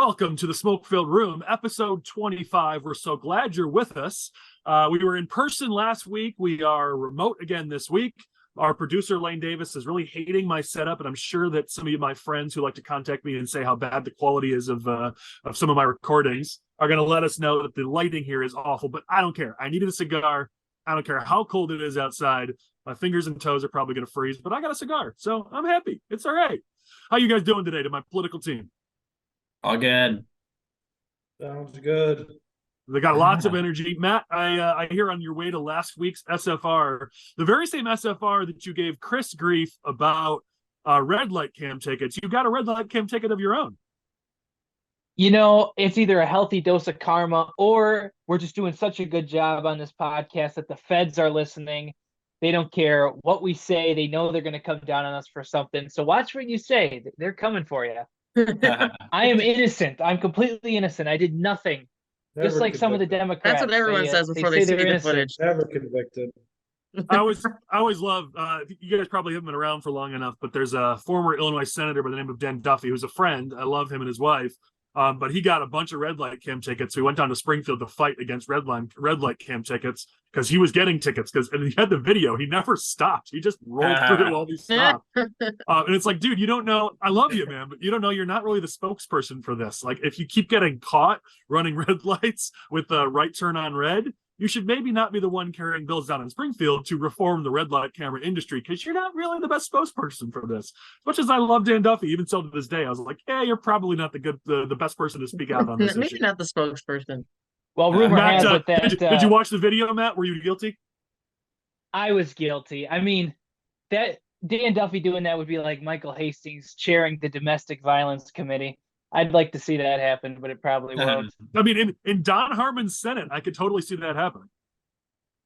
Welcome to the Smoke-Filled Room, episode 25. We're so glad you're with us. We were in person last week. We are remote again this week. Our producer, Lane Davis, is really hating my setup, and I'm sure that some of my friends who like to contact me and say how bad the quality is of some of my recordings are going to let us know that the lighting here is awful, but I don't care. I needed a cigar. I don't care how cold it is outside. My fingers and toes are probably going to freeze, but I got a cigar, so I'm happy. It's all right. How you guys doing today to my political team? All good. Sounds good. They got lots of energy. Matt, I hear on your way to last week's SFR, the very same SFR that you gave Chris grief about red light cam tickets, you got a red light cam ticket of your own. You know, it's either a healthy dose of karma or we're just doing such a good job on this podcast that the feds are listening. They don't care what we say. They know they're going to come down on us for something. So watch what you say. They're coming for you. I am innocent. I'm completely innocent. I did nothing. Never Just like convicted. some of the Democrats. That's what everyone says before they see the footage. Never convicted. I always love, you guys probably haven't been around for long enough, but there's a former Illinois senator by the name of Dan Duffy, who's a friend. I love him and his wife. But he got a bunch of red light cam tickets. We went down to Springfield to fight against red light cam tickets because he was getting tickets and he had the video. He never stopped. He just rolled through it while he stopped. And it's like, dude, you don't know. I love you, man, but you don't know you're not really the spokesperson for this. Like, if you keep getting caught running red lights with the right turn on red, you should maybe not be the one carrying bills down in Springfield to reform the red light camera industry, because you're not really the best spokesperson for this. As much as I love Dan Duffy, even so to this day, I was like, yeah, you're probably not the best person to speak out on this Maybe issue. not the spokesperson. Well, rumor Matt, has it that did you watch the video, Matt? Were you guilty? I was guilty. I mean, that Dan Duffy doing that would be like Michael Hastings chairing the domestic violence committee. I'd like to see that happen, but it probably won't. I mean, in Don Harmon's Senate, I could totally see that happening.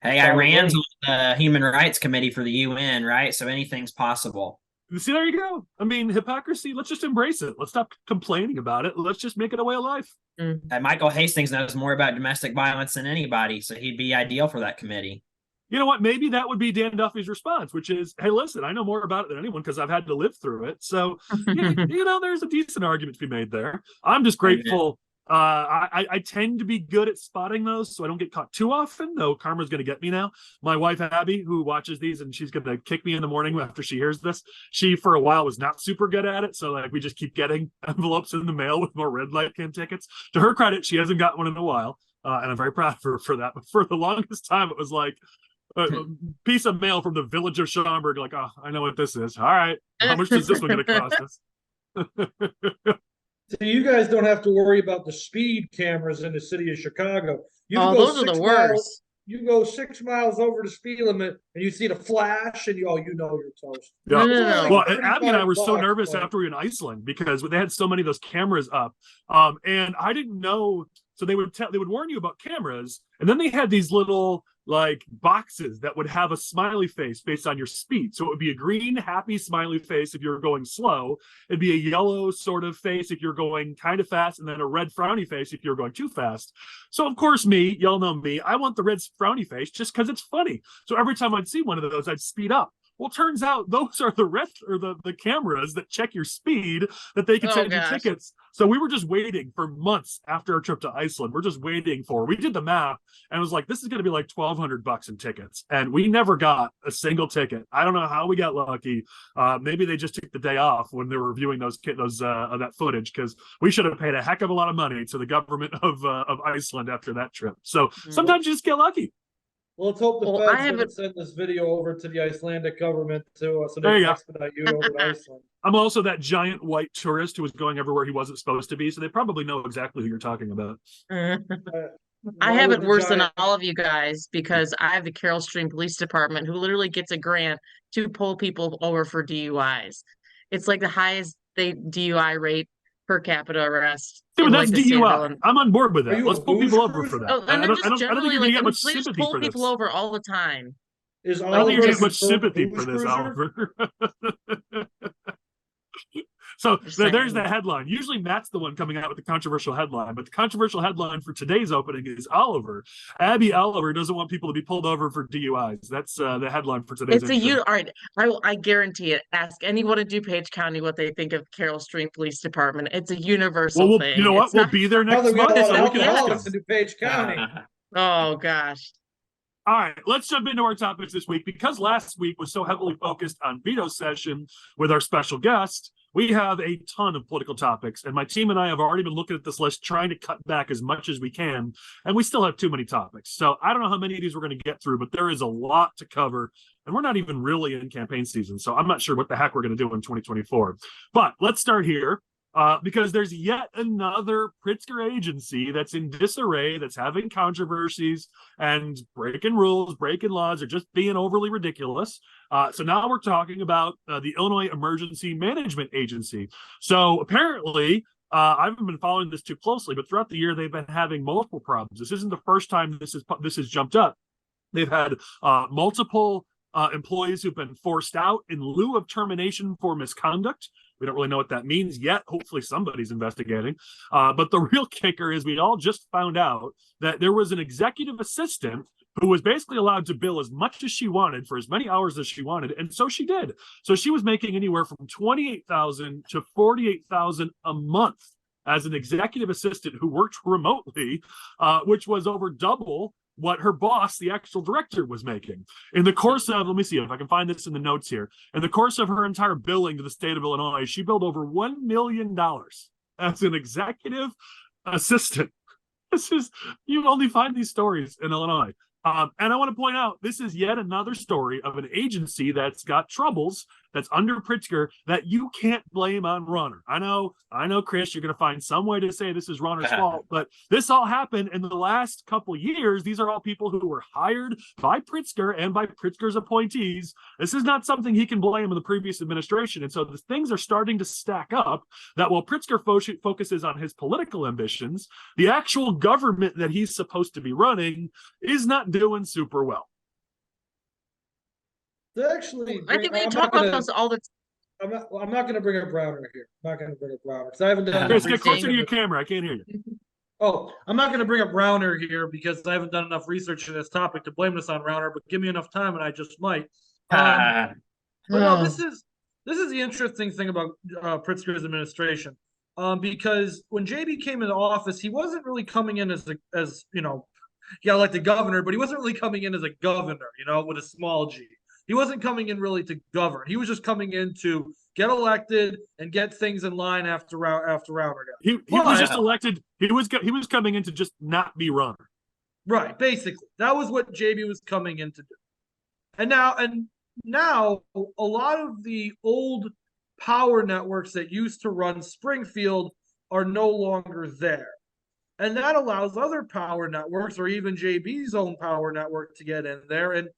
Hey, I ran on the Human Rights Committee for the UN, right? So anything's possible. See, there you go. I mean, hypocrisy, let's just embrace it. Let's stop complaining about it. Let's just make it a way of life. Michael Hastings knows more about domestic violence than anybody, so he'd be ideal for that committee. You know what? Maybe that would be Dan Duffy's response, which is, hey, listen, I know more about it than anyone because I've had to live through it. So, there's a decent argument to be made there. I'm just grateful. I tend to be good at spotting those, so I don't get caught too often, though karma's going to get me now. My wife, Abby, who watches these, and she's going to kick me in the morning after she hears this, she, for a while, was not super good at it. So, we just keep getting envelopes in the mail with more red light cam tickets. To her credit, she hasn't got one in a while, and I'm very proud of her for that. But for the longest time, it was like, a piece of mail from the village of Schaumburg, like, oh, I know what this is. All right, how much is this one going to cost us? So you guys don't have to worry about the speed cameras in the city of Chicago. Those are the worst. You go 6 miles over the speed limit and you see the flash and you're toast. Yeah. No. Well, Abby and I were so nervous after we were in Iceland because they had so many of those cameras up, and I didn't know. So they would warn you about cameras, and then they had these little boxes that would have a smiley face based on your speed. So it would be a green, happy, smiley face if you're going slow. It'd be a yellow sort of face if you're going kind of fast, and then a red frowny face if you're going too fast. So of course, y'all know me, I want the red frowny face just because it's funny. So every time I'd see one of those, I'd speed up. Well, turns out those are the cameras that check your speed that they can send you tickets. So we were just waiting for months after our trip to Iceland. We did the math and it was like, this is going to be like $1,200 in tickets. And we never got a single ticket. I don't know how we got lucky. Maybe they just took the day off when they were reviewing that footage, because we should have paid a heck of a lot of money to the government of Iceland after that trip. So sometimes you just get lucky. Well, let's hope the feds didn't send this video over to the Icelandic government so they can expedite you over to Iceland. I'm also that giant white tourist who was going everywhere he wasn't supposed to be, so they probably know exactly who you're talking about. I have it worse than all of you guys because I have the Carroll Stream Police Department who literally gets a grant to pull people over for DUIs. It's like the highest DUI rate per capita arrest. Dude, that's DUI. I'm on board with that. Let's pull people over for that. I don't think you're going to get much sympathy for this. People over all the time. I don't think you're going to get much sympathy for this, Oliver. So there's the headline. Usually Matt's the one coming out with the controversial headline, but the controversial headline for today's opening is Oliver. Abby Oliver doesn't want people to be pulled over for DUIs. That's the headline for today's. All right. I guarantee it. Ask anyone in DuPage County what they think of Carroll Stream Police Department. It's a universal thing. You know what? We'll be there next month. So we can ask them. DuPage County. Oh gosh. All right, let's jump into our topics this week. Because last week was so heavily focused on veto session with our special guest, we have a ton of political topics, and my team and I have already been looking at this list, trying to cut back as much as we can, and we still have too many topics. So I don't know how many of these we're going to get through, but there is a lot to cover, and we're not even really in campaign season, so I'm not sure what the heck we're going to do in 2024. But let's start here. Because there's yet another Pritzker agency that's in disarray, that's having controversies and breaking rules, breaking laws, or just being overly ridiculous. So now we're talking about the Illinois Emergency Management Agency. So apparently, I haven't been following this too closely, but throughout the year, they've been having multiple problems. This isn't the first time this has jumped up. They've had multiple employees who've been forced out in lieu of termination for misconduct. We don't really know what that means yet. Hopefully somebody's investigating. But the real kicker is we all just found out that there was an executive assistant who was basically allowed to bill as much as she wanted for as many hours as she wanted. And so she did. So she was making anywhere from $28,000 to $48,000 a month as an executive assistant who worked remotely, which was over double what her boss, the actual director, was making. In the course of, let me see if I can find this in the notes here. In the course of her entire billing to the state of Illinois, she billed over $1 million as an executive assistant. You only find these stories in Illinois. And I want to point out, this is yet another story of an agency that's got troubles, that's under Pritzker, that you can't blame on Runner. I know, Chris, you're going to find some way to say this is Runner's fault, but this all happened in the last couple of years. These are all people who were hired by Pritzker and by Pritzker's appointees. This is not something he can blame on the previous administration. And so the things are starting to stack up that while Pritzker focuses on his political ambitions, the actual government that he's supposed to be running is not doing super well. Actually, I think we talk about those all the time. I'm not going to bring up Browner here. I'm not going to bring up Browner because I haven't done. Chris, get closer to your camera. I can't hear you. Oh, I'm not going to bring up Browner here because I haven't done enough research in this topic to blame this on Browner. But give me enough time, and I just might. But no, this is the interesting thing about Pritzker's administration, because when JB came into office, he wasn't really coming in as like the governor, but he wasn't really coming in as a governor, with a small g. He wasn't coming in really to govern. He was just coming in to get elected and get things in line after Rauner got. He was just elected. He was coming in to just not be Runner. Right, basically. That was what JB was coming in to do. And now a lot of the old power networks that used to run Springfield are no longer there. And that allows other power networks or even JB's own power network to get in there. And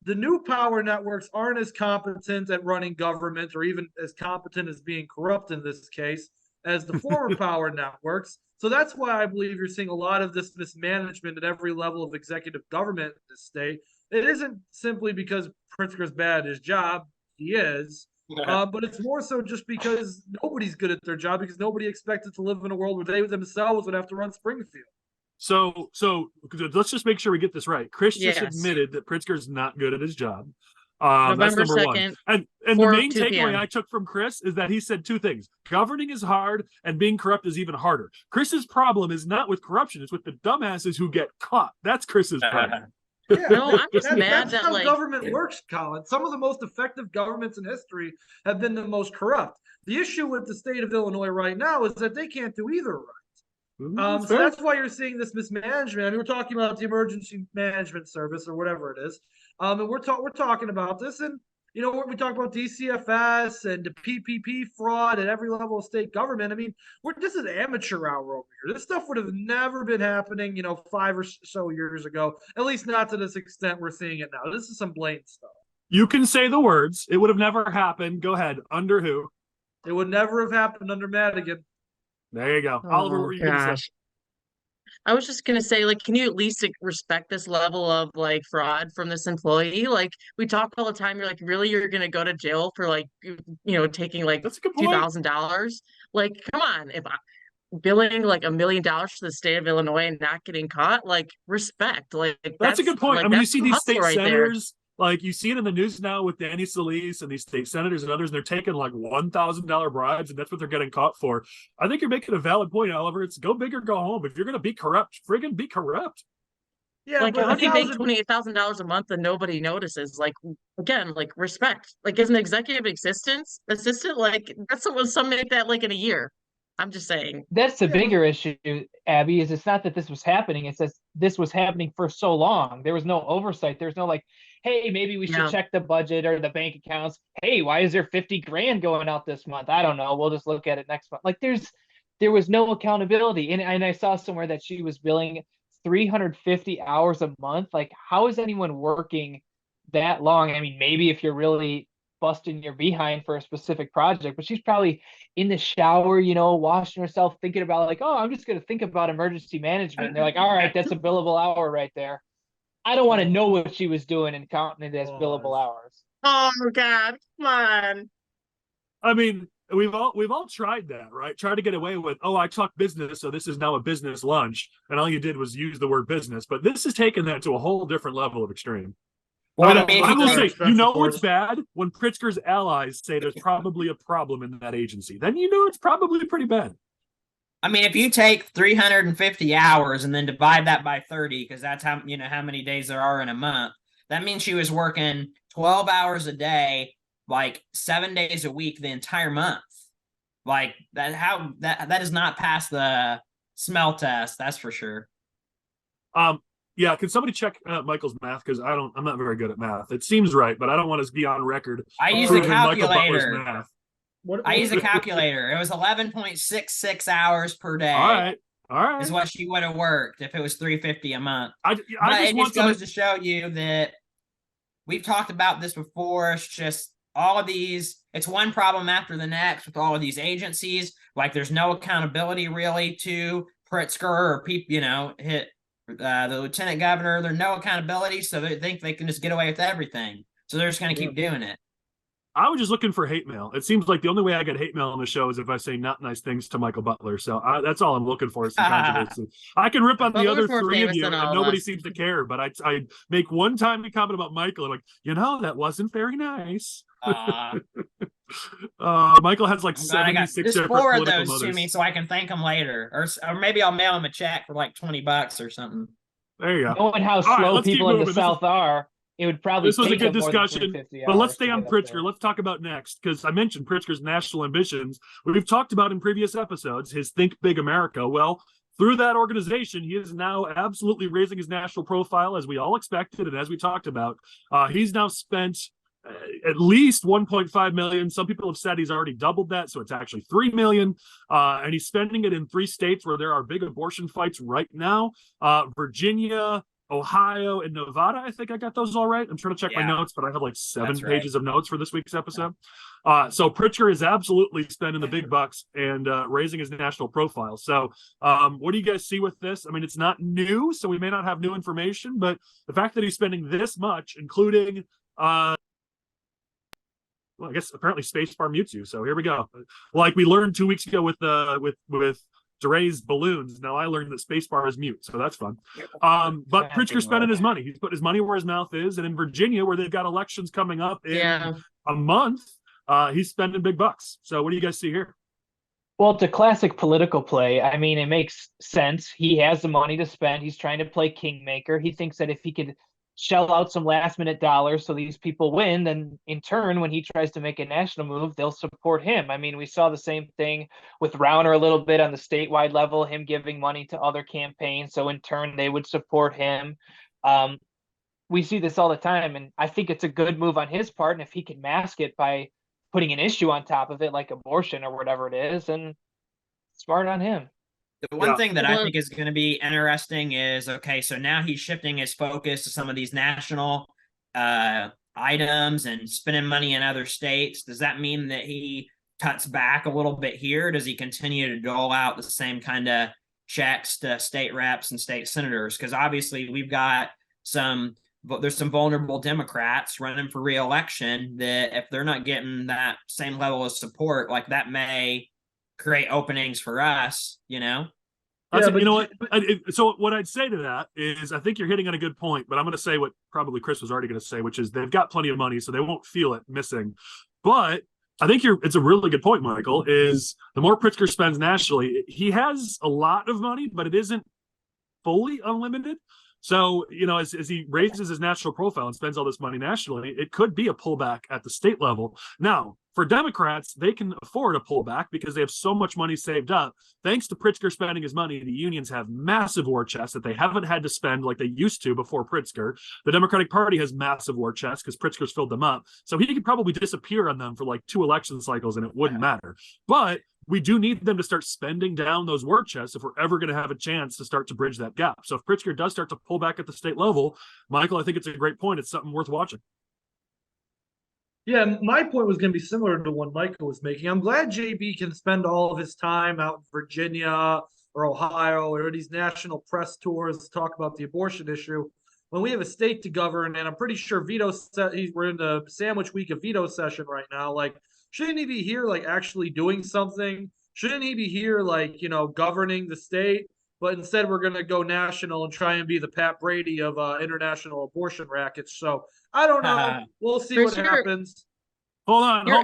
the new power networks aren't as competent at running government or even as competent as being corrupt in this case as the former power networks. So that's why I believe you're seeing a lot of this mismanagement at every level of executive government in this state. It isn't simply because Pritzker's bad at his job. He is. But it's more so just because nobody's good at their job because nobody expected to live in a world where they themselves would have to run Springfield. So let's just make sure we get this right. Chris just admitted that Pritzker's not good at his job. That's number 2nd, one. And the main takeaway I took from Chris is that he said two things. Governing is hard and being corrupt is even harder. Chris's problem is not with corruption. It's with the dumbasses who get caught. That's Chris's problem. Yeah, no, I'm just mad that's how government works, Colin. Some of the most effective governments in history have been the most corrupt. The issue with the state of Illinois right now is that they can't do either right. So that's why you're seeing this mismanagement. I mean, we're talking about the Emergency Management Service or whatever it is. And we're talking about this. And, we talk about DCFS and the PPP fraud at every level of state government. I mean, this is amateur hour over here. This stuff would have never been happening, 5 or so years ago, at least not to this extent we're seeing it now. This is some blatant stuff. You can say the words. It would have never happened. Go ahead. Under who? It would never have happened under Madigan. There you go. Oliver, what were you going to say? I was just gonna say, like, can you at least like, respect this level of like fraud from this employee? Like, we talk all the time. You're like, really, you're gonna go to jail for like, taking like That's a good point. $2,000? Like, come on, if I billing like $1 million to the state of Illinois and not getting caught, like, respect. Like, That's a good point. like, I mean, you that's see some these hustle state right there. senators, like you see it in the news now with Danny Solis and these state senators and others, and they're taking like $1,000 bribes, and that's what they're getting caught for. I think you're making a valid point, Oliver. It's go big or go home. If you're going to be corrupt, friggin' be corrupt. Yeah, Like, but how do you make 1,000 $28,000 a month and nobody notices? Like, again, like, respect. Like, as an executive assistant, like, that's what some make that like in a year. I'm just saying. That's the Yeah, bigger issue, Abby, is it's not that this was happening. It's that this was happening for so long. There was no oversight. There's no like, hey, maybe we should Yeah. check the budget or the bank accounts. Hey, why is there 50 grand going out this month? I don't know. We'll just look at it next month. Like there was no accountability. And I saw somewhere that she was billing 350 hours a month. Like, how is anyone working that long? I mean, maybe if you're really busting your behind for a specific project, but she's probably in the shower, washing herself, thinking about like, oh, I'm just going to think about emergency management. And they're like, all right, that's a billable hour right there. I don't want to know what she was doing and counting it as billable hours. Oh God, come on. I mean, we've all tried that, right? Try to get away with, oh, I talk business, so this is now a business lunch, and all you did was use the word business. But this has taken that to a whole different level of extreme. Well, I mean, I will say, what's expensive bad? When Pritzker's allies say there's probably a problem in that agency, then you know it's probably pretty bad. I mean, if you take 350 hours and then divide that by 30, because that's how many days there are in a month, that means she was working 12 hours a day, like 7 days a week, the entire month. Like that does not pass the smell test, that's for sure. Yeah, can somebody check Michael's math? Because I'm not very good at math. It seems right, but I don't want to be on record. I use a proving Michael Butler's calculator. math. I use a calculator. It was 11.66 hours per day. All right. Is what she would have worked if it was 350 a month. But it just goes to show you that we've talked about this before. It's just all of these. It's one problem after the next with all of these agencies. Like, there's no accountability really to Pritzker or people. The lieutenant governor. There's no accountability, so they think they can just get away with everything. So they're just going to keep doing it. I was just looking for hate mail. It seems like the only way I get hate mail on the show is if I say not nice things to Michael Butler. So that's all I'm looking for is some controversy. I can rip on the other three of you, and nobody seems to care. But I make one time a comment about Michael, and like, that wasn't very nice. Michael has like 76 different forward political those mothers to me so I can thank him later, or maybe I'll mail him a check for like $20 or something. There you go. Knowing how slow people in the South are, it would probably. This was a good discussion, but let's stay on Pritzker. There. Let's talk about next, because I mentioned Pritzker's national ambitions. We've talked about in previous episodes his Think Big America. Well, through that organization, he is now absolutely raising his national profile, as we all expected, and as we talked about. He's now spent at least 1.5 million. Some people have said he's already doubled that, so it's actually 3 million. And he's spending it in 3 states where there are big abortion fights right now: Virginia, Ohio, and Nevada. I think I got those all right. I'm trying to check my notes, but I have like 7 pages of notes for this week's episode. So Pritzker is absolutely spending the big bucks and raising his national profile. So what do you guys see with this? I mean, it's not new, so we may not have new information, but the fact that he's spending this much, including I guess apparently Spacebar mutes you. So here we go. Like we learned 2 weeks ago with Disarray's balloons. Now I learned that Spacebar is mute, so that's fun. But Pritzker's spending his money. He's put his money where his mouth is, and in Virginia, where they've got elections coming up in a month, he's spending big bucks. So what do you guys see here? Well, it's a classic political play. I mean, it makes sense. He has the money to spend. He's trying to play kingmaker. He thinks that if he could shell out some last-minute dollars so these people win, then in turn, when he tries to make a national move, they'll support him. I mean, we saw the same thing with Rauner a little bit on the statewide level, him giving money to other campaigns, so in turn, they would support him. We see this all the time, and I think it's a good move on his part, and if he can mask it by putting an issue on top of it, like abortion or whatever it is, and smart on him. The one thing that I think is going to be interesting is, okay, so now he's shifting his focus to some of these national items and spending money in other states. Does that mean that he cuts back a little bit here? Does he continue to dole out the same kind of checks to state reps and state senators, because obviously we've got there's some vulnerable Democrats running for re-election that if they're not getting that same level of support, like that may create openings for us, you know? Yeah, but you know what? So what I'd say to that is I think you're hitting on a good point, but I'm going to say what probably Chris was already going to say, which is they've got plenty of money, so they won't feel it missing. But I think it's a really good point, Michael, is the more Pritzker spends nationally, he has a lot of money, but it isn't fully unlimited. So, you know, as he raises his national profile and spends all this money nationally, it could be a pullback at the state level. Now, for Democrats, they can afford a pullback because they have so much money saved up. Thanks to Pritzker spending his money, the unions have massive war chests that they haven't had to spend like they used to before Pritzker. The Democratic Party has massive war chests because Pritzker's filled them up. So he could probably disappear on them for like 2 election cycles and it wouldn't matter. But we do need them to start spending down those war chests if we're ever going to have a chance to start to bridge that gap. So if Pritzker does start to pull back at the state level, Michael, I think it's a great point. It's something worth watching. Yeah, my point was going to be similar to what Michael was making. I'm glad JB can spend all of his time out in Virginia or Ohio or these national press tours to talk about the abortion issue when we have a state to govern. And I'm pretty sure we're in the sandwich week of veto session right now. Like, shouldn't he be here, like, actually doing something? Shouldn't he be here, like, you know, governing the state? But instead, we're going to go national and try and be the Pat Brady of international abortion rackets. So I don't know. We'll see what happens. Hold on. Go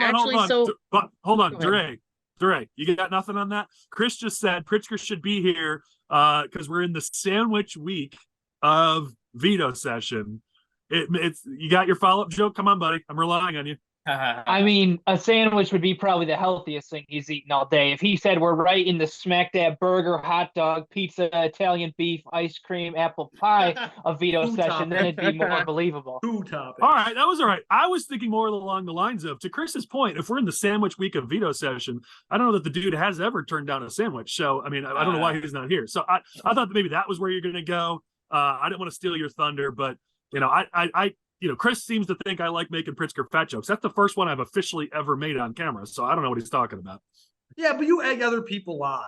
Darren, you got nothing on that? Chris just said Pritzker should be here because we're in the sandwich week of veto session. You got your follow-up joke? Come on, buddy. I'm relying on you. I mean, a sandwich would be probably the healthiest thing he's eaten all day. If he said we're right in the smack dab burger, hot dog, pizza, Italian beef, ice cream, apple pie of veto session, then it'd be more believable. All right, that was all right. I was thinking more along the lines of, to Chris's point, if we're in the sandwich week of veto session, I don't know that the dude has ever turned down a sandwich. So, I mean, I don't know why he's not here. So I thought that maybe that was where you're going to go. I didn't want to steal your thunder, but, you know, Chris seems to think I like making Pritzker fat jokes. That's the first one I've officially ever made on camera, so I don't know what he's talking about. Yeah, but you egg other people on.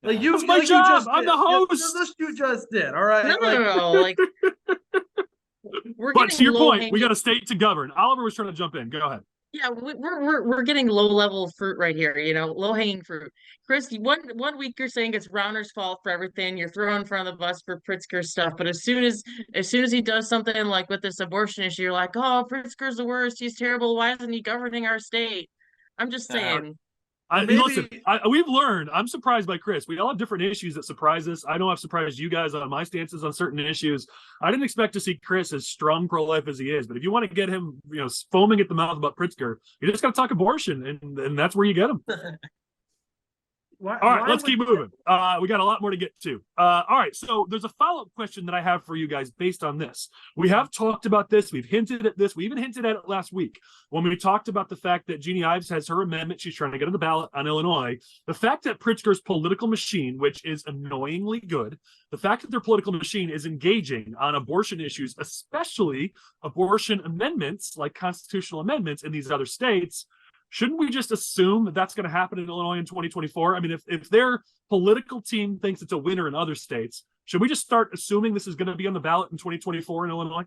Like That's my job. I'm the host. You just did. All right. No. Like, but to your point, we got a state to govern. Oliver was trying to jump in. Go ahead. Yeah, we're getting low level fruit right here, you know, low hanging fruit. Chris, one week you're saying it's Rauner's fault for everything. You're throwing in front of the bus for Pritzker stuff, but as soon as he does something like with this abortion issue, you're like, oh, Pritzker's the worst. He's terrible. Why isn't he governing our state? I'm just saying. Listen, we've learned. I'm surprised by Chris. We all have different issues that surprise us. I know I've surprised you guys on my stances on certain issues. I didn't expect to see Chris as strong pro-life as he is. But if you want to get him, you know, foaming at the mouth about Pritzker, you just got to talk abortion, and that's where you get him. All right, let's keep moving. We got a lot more to get to. All right, so there's a follow-up question that I have for you guys based on this. We have talked about this. We've hinted at this. We even hinted at it last week when we talked about the fact that Jeannie Ives has her amendment. She's trying to get on the ballot on Illinois. The fact that Pritzker's political machine, which is annoyingly good, the fact that their political machine is engaging on abortion issues, especially abortion amendments like constitutional amendments in these other states, shouldn't we just assume that that's going to happen in Illinois in 2024? I mean, if their political team thinks it's a winner in other states, should we just start assuming this is going to be on the ballot in 2024 in Illinois?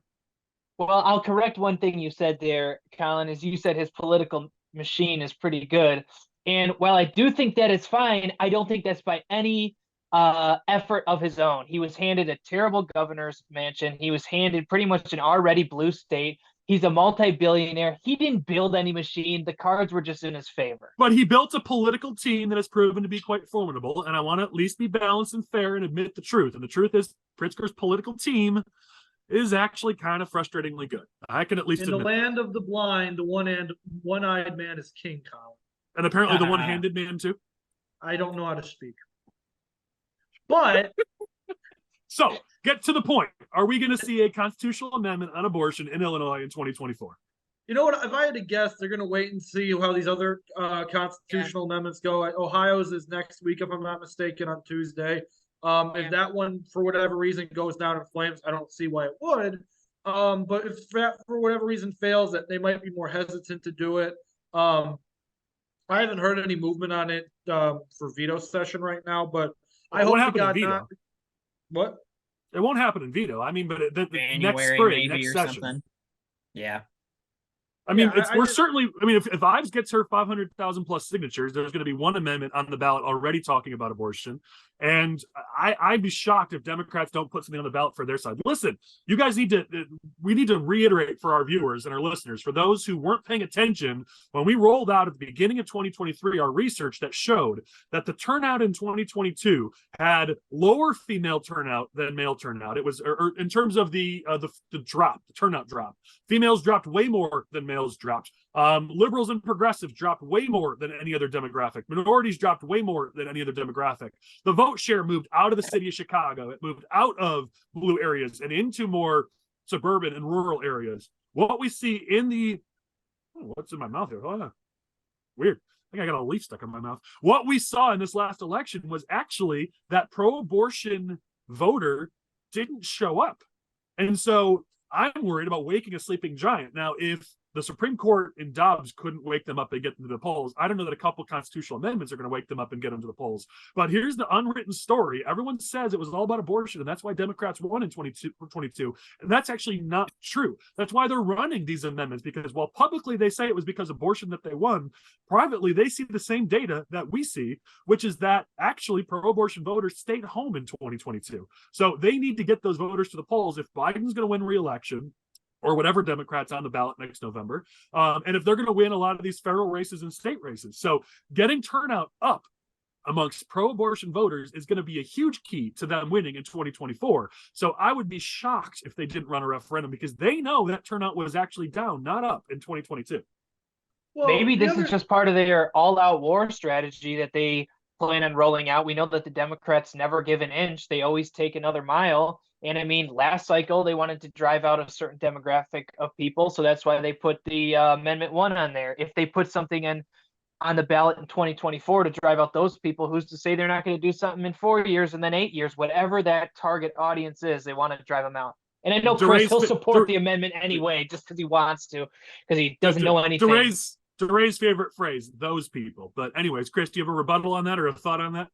Well, I'll correct one thing you said there, Colin, is you said his political machine is pretty good. And while I do think that is fine, I don't think that's by any effort of his own. He was handed a terrible governor's mansion. He was handed pretty much an already blue state. He's a multi-billionaire. He didn't build any machine. The cards were just in his favor. But he built a political team that has proven to be quite formidable, and I want to at least be balanced and fair and admit the truth. And the truth is Pritzker's political team is actually kind of frustratingly good. I can at least in the land of the blind, the one-eyed man is king, Colin. And apparently the one-handed man, too? I don't know how to speak. But... So, get to the point. Are we going to see a constitutional amendment on abortion in Illinois in 2024? You know what? If I had to guess, they're going to wait and see how these other constitutional amendments go. Ohio's is next week, if I'm not mistaken, on Tuesday. If that one, for whatever reason, goes down in flames, I don't see why it would. But if that, for whatever reason, fails, that they might be more hesitant to do it. I haven't heard any movement on it for veto session right now, but I hope what to happened in God veto? not. What? It won't happen in veto. I mean, but the January next spring, maybe next or session. something. Yeah. I mean, Yeah, we're certainly. I mean, if Ives gets her 500,000 plus signatures, there's going to be one amendment on the ballot already talking about abortion, and I'd be shocked if Democrats don't put something on the ballot for their side. Listen, you guys we need to reiterate for our viewers and our listeners, for those who weren't paying attention when we rolled out at the beginning of 2023 our research that showed that the turnout in 2022 had lower female turnout than male turnout. It was, or in terms of the turnout drop. Females dropped way more than males dropped. Liberals and progressives dropped way more than any other demographic. Minorities dropped way more than any other demographic. The vote share moved out of the city of Chicago. It moved out of blue areas and into more suburban and rural areas. What we see in the... what's in my mouth here? Oh, weird. I think I got a leaf stuck in my mouth. What we saw in this last election was actually that pro-abortion voter didn't show up. And so I'm worried about waking a sleeping giant. Now, if the Supreme Court in Dobbs couldn't wake them up and get them to the polls, I don't know that a couple constitutional amendments are going to wake them up and get them to the polls. But here's the unwritten story. Everyone says it was all about abortion, and that's why Democrats won in 2022. And that's actually not true. That's why they're running these amendments, because while publicly they say it was because of abortion that they won, privately they see the same data that we see, which is that actually pro-abortion voters stayed home in 2022. So they need to get those voters to the polls if Biden's going to win re-election, or whatever Democrats on the ballot next November, and if they're going to win a lot of these federal races and state races. So getting turnout up amongst pro-abortion voters is going to be a huge key to them winning in 2024. So I would be shocked if they didn't run a referendum, because they know that turnout was actually down, not up, in 2022. Well, maybe this is just part of their all-out war strategy that they plan on rolling out. We know that the Democrats never give an inch. They always take another mile. And I mean, last cycle, they wanted to drive out a certain demographic of people. So that's why they put the Amendment 1 on there. If they put something in on the ballot in 2024 to drive out those people, who's to say they're not going to do something in 4 years and then 8 years, whatever that target audience is, they want to drive them out. And I know Chris, he'll support the amendment anyway, just because he wants to, because he doesn't know anything. DeRay's favorite phrase, those people. But anyways, Chris, do you have a rebuttal on that or a thought on that?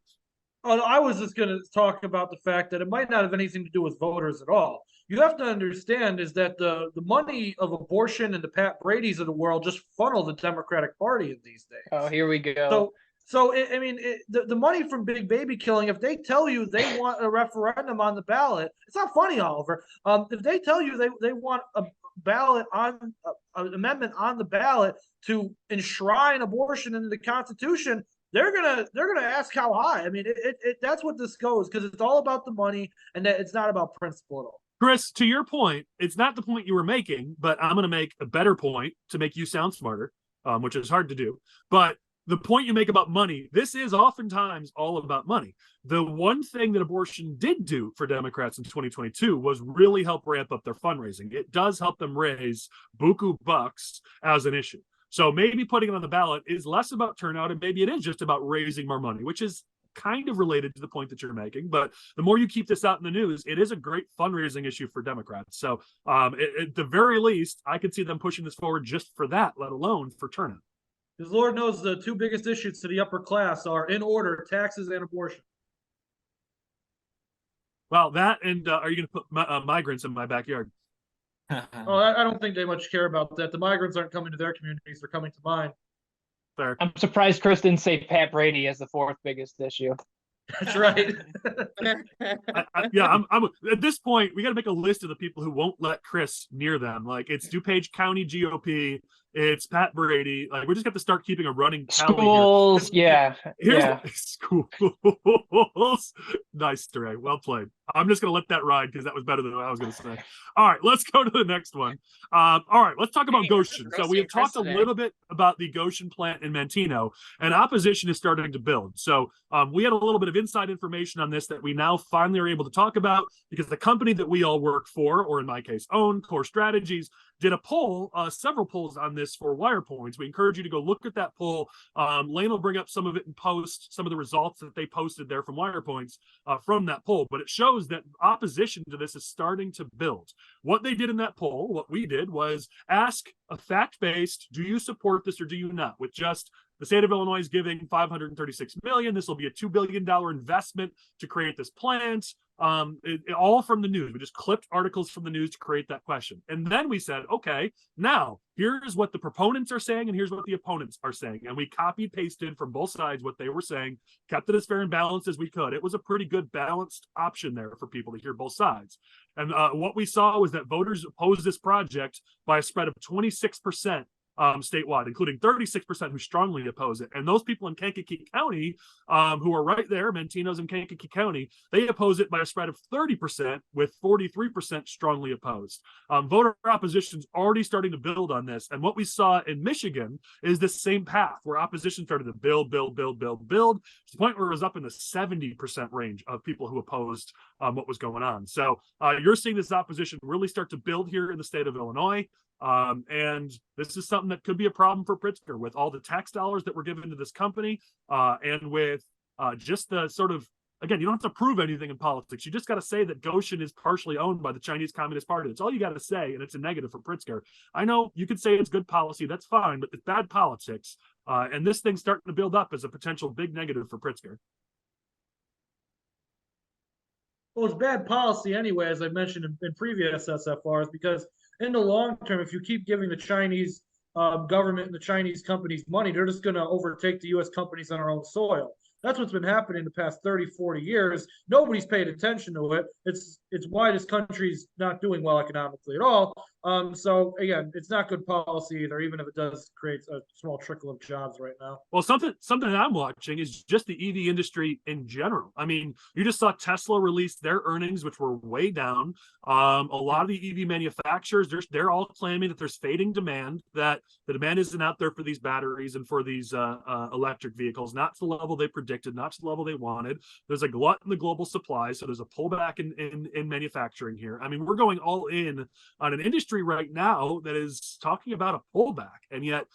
Oh, I was just going to talk about the fact that it might not have anything to do with voters at all. You have to understand is that the money of abortion and the Pat Brady's of the world just funnel the Democratic Party in these days. Oh, here we go. The money from big baby killing, if they tell you they want a referendum on the ballot, it's not funny, Oliver. If they tell you they want a ballot on an amendment on the ballot to enshrine abortion into the Constitution, they're gonna ask how high. I mean, that's what this goes, because it's all about the money, and that it's not about principle at all. Chris, to your point, it's not the point you were making, but I'm going to make a better point to make you sound smarter, which is hard to do. But the point you make about money, this is oftentimes all about money. The one thing that abortion did do for Democrats in 2022 was really help ramp up their fundraising. It does help them raise buku bucks as an issue. So maybe putting it on the ballot is less about turnout, and maybe it is just about raising more money, which is kind of related to the point that you're making. But the more you keep this out in the news, it is a great fundraising issue for Democrats. So at the very least, I could see them pushing this forward just for that, let alone for turnout. Because Lord knows the two biggest issues to the upper class are, in order, taxes and abortion. Well, that and are you going to put migrants in my backyard? Oh, I don't think they much care about that. The migrants aren't coming to their communities; they're coming to mine. Fair. I'm surprised Chris didn't say Pat Brady as the fourth biggest issue. That's right. I'm at this point, we got to make a list of the people who won't let Chris near them. Like, it's DuPage County GOP, it's Pat Brady. Like, we just got to start keeping a running tally. Schools, here. yeah. Schools. Nice, DeRay. Well played. I'm just going to let that ride because that was better than what I was going to say. All right, let's go to the next one. All right, let's talk about Gotion. So we have talked a little bit about the Gotion plant in Manteno, and opposition is starting to build. So we had a little bit of inside information on this that we now finally are able to talk about, because the company that we all work for, or in my case, own, Core Strategies, did a poll, several polls on this for Wire Points. We encourage you to go look at that poll. Lane will bring up some of it and post some of the results that they posted there from Wire Points from that poll. But it shows that opposition to this is starting to build. What they did in that poll, what we did, was ask a fact-based, do you support this or do you not, with just the state of Illinois is giving $536 million. This will be a $2 billion investment to create this plant. All from the news. We just clipped articles from the news to create that question. And then we said, okay, now here's what the proponents are saying and here's what the opponents are saying. And we copy pasted from both sides what they were saying, kept it as fair and balanced as we could. It was a pretty good balanced option there for people to hear both sides. And what we saw was that voters opposed this project by a spread of 26%. Statewide, including 36% who strongly oppose it. And those people in Kankakee County, who are right there, Manteno's in Kankakee County, they oppose it by a spread of 30%, with 43% strongly opposed. Voter opposition's already starting to build on this. And what we saw in Michigan is this same path, where opposition started to build, to the point where it was up in the 70% range of people who opposed what was going on. So you're seeing this opposition really start to build here in the state of Illinois. And this is something that could be a problem for Pritzker with all the tax dollars that were given to this company, and with just the sort of, again, you don't have to prove anything in politics. You just got to say that Gotion is partially owned by the Chinese Communist Party. That's all you got to say, and it's a negative for Pritzker. I know you could say it's good policy, that's fine, but it's bad politics. And this thing's starting to build up as a potential big negative for Pritzker. Well, it's bad policy anyway, as I mentioned in previous SFRs, because in the long term, if you keep giving the Chinese government and the Chinese companies money, they're just going to overtake the U.S. companies on our own soil. That's what's been happening the past 30, 40 years. Nobody's paid attention to it. It's why this country's not doing well economically at all. So again, it's not good policy either, even if it does create a small trickle of jobs right now. Well, something that I'm watching is just the EV industry in general. I mean, you just saw Tesla release their earnings, which were way down. A lot of the EV manufacturers, they're all claiming that there's fading demand, that the demand isn't out there for these batteries and for these electric vehicles, not to the level they predicted, not to the level they wanted. There's a glut in the global supply, so there's a pullback in manufacturing here. I mean, we're going all in on an industry right now that is talking about a pullback, and yet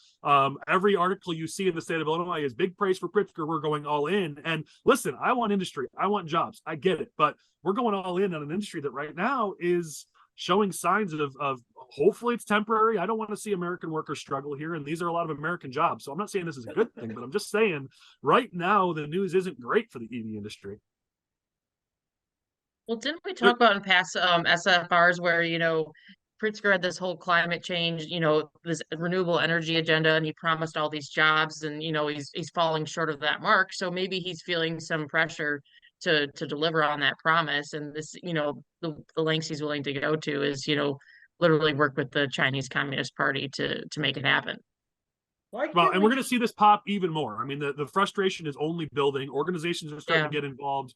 every article you see in the state of Illinois is big praise for Pritzker. We're going all in. And listen, I want industry, I want jobs, I get it, but we're going all in on an industry that right now is showing signs of hopefully it's temporary. I don't want to see American workers struggle here, and these are a lot of American jobs. So I'm not saying this is a good thing, but I'm just saying right now the news isn't great for the EV industry. Well, didn't we talk about in past SFRs where, Pritzker had this whole climate change, this renewable energy agenda, and he promised all these jobs, and, he's falling short of that mark. So maybe he's feeling some pressure to deliver on that promise. And this, the lengths he's willing to go to is, literally work with the Chinese Communist Party to make it happen. Well, and we're going to see this pop even more. I mean, the frustration is only building. Organizations are starting to get involved.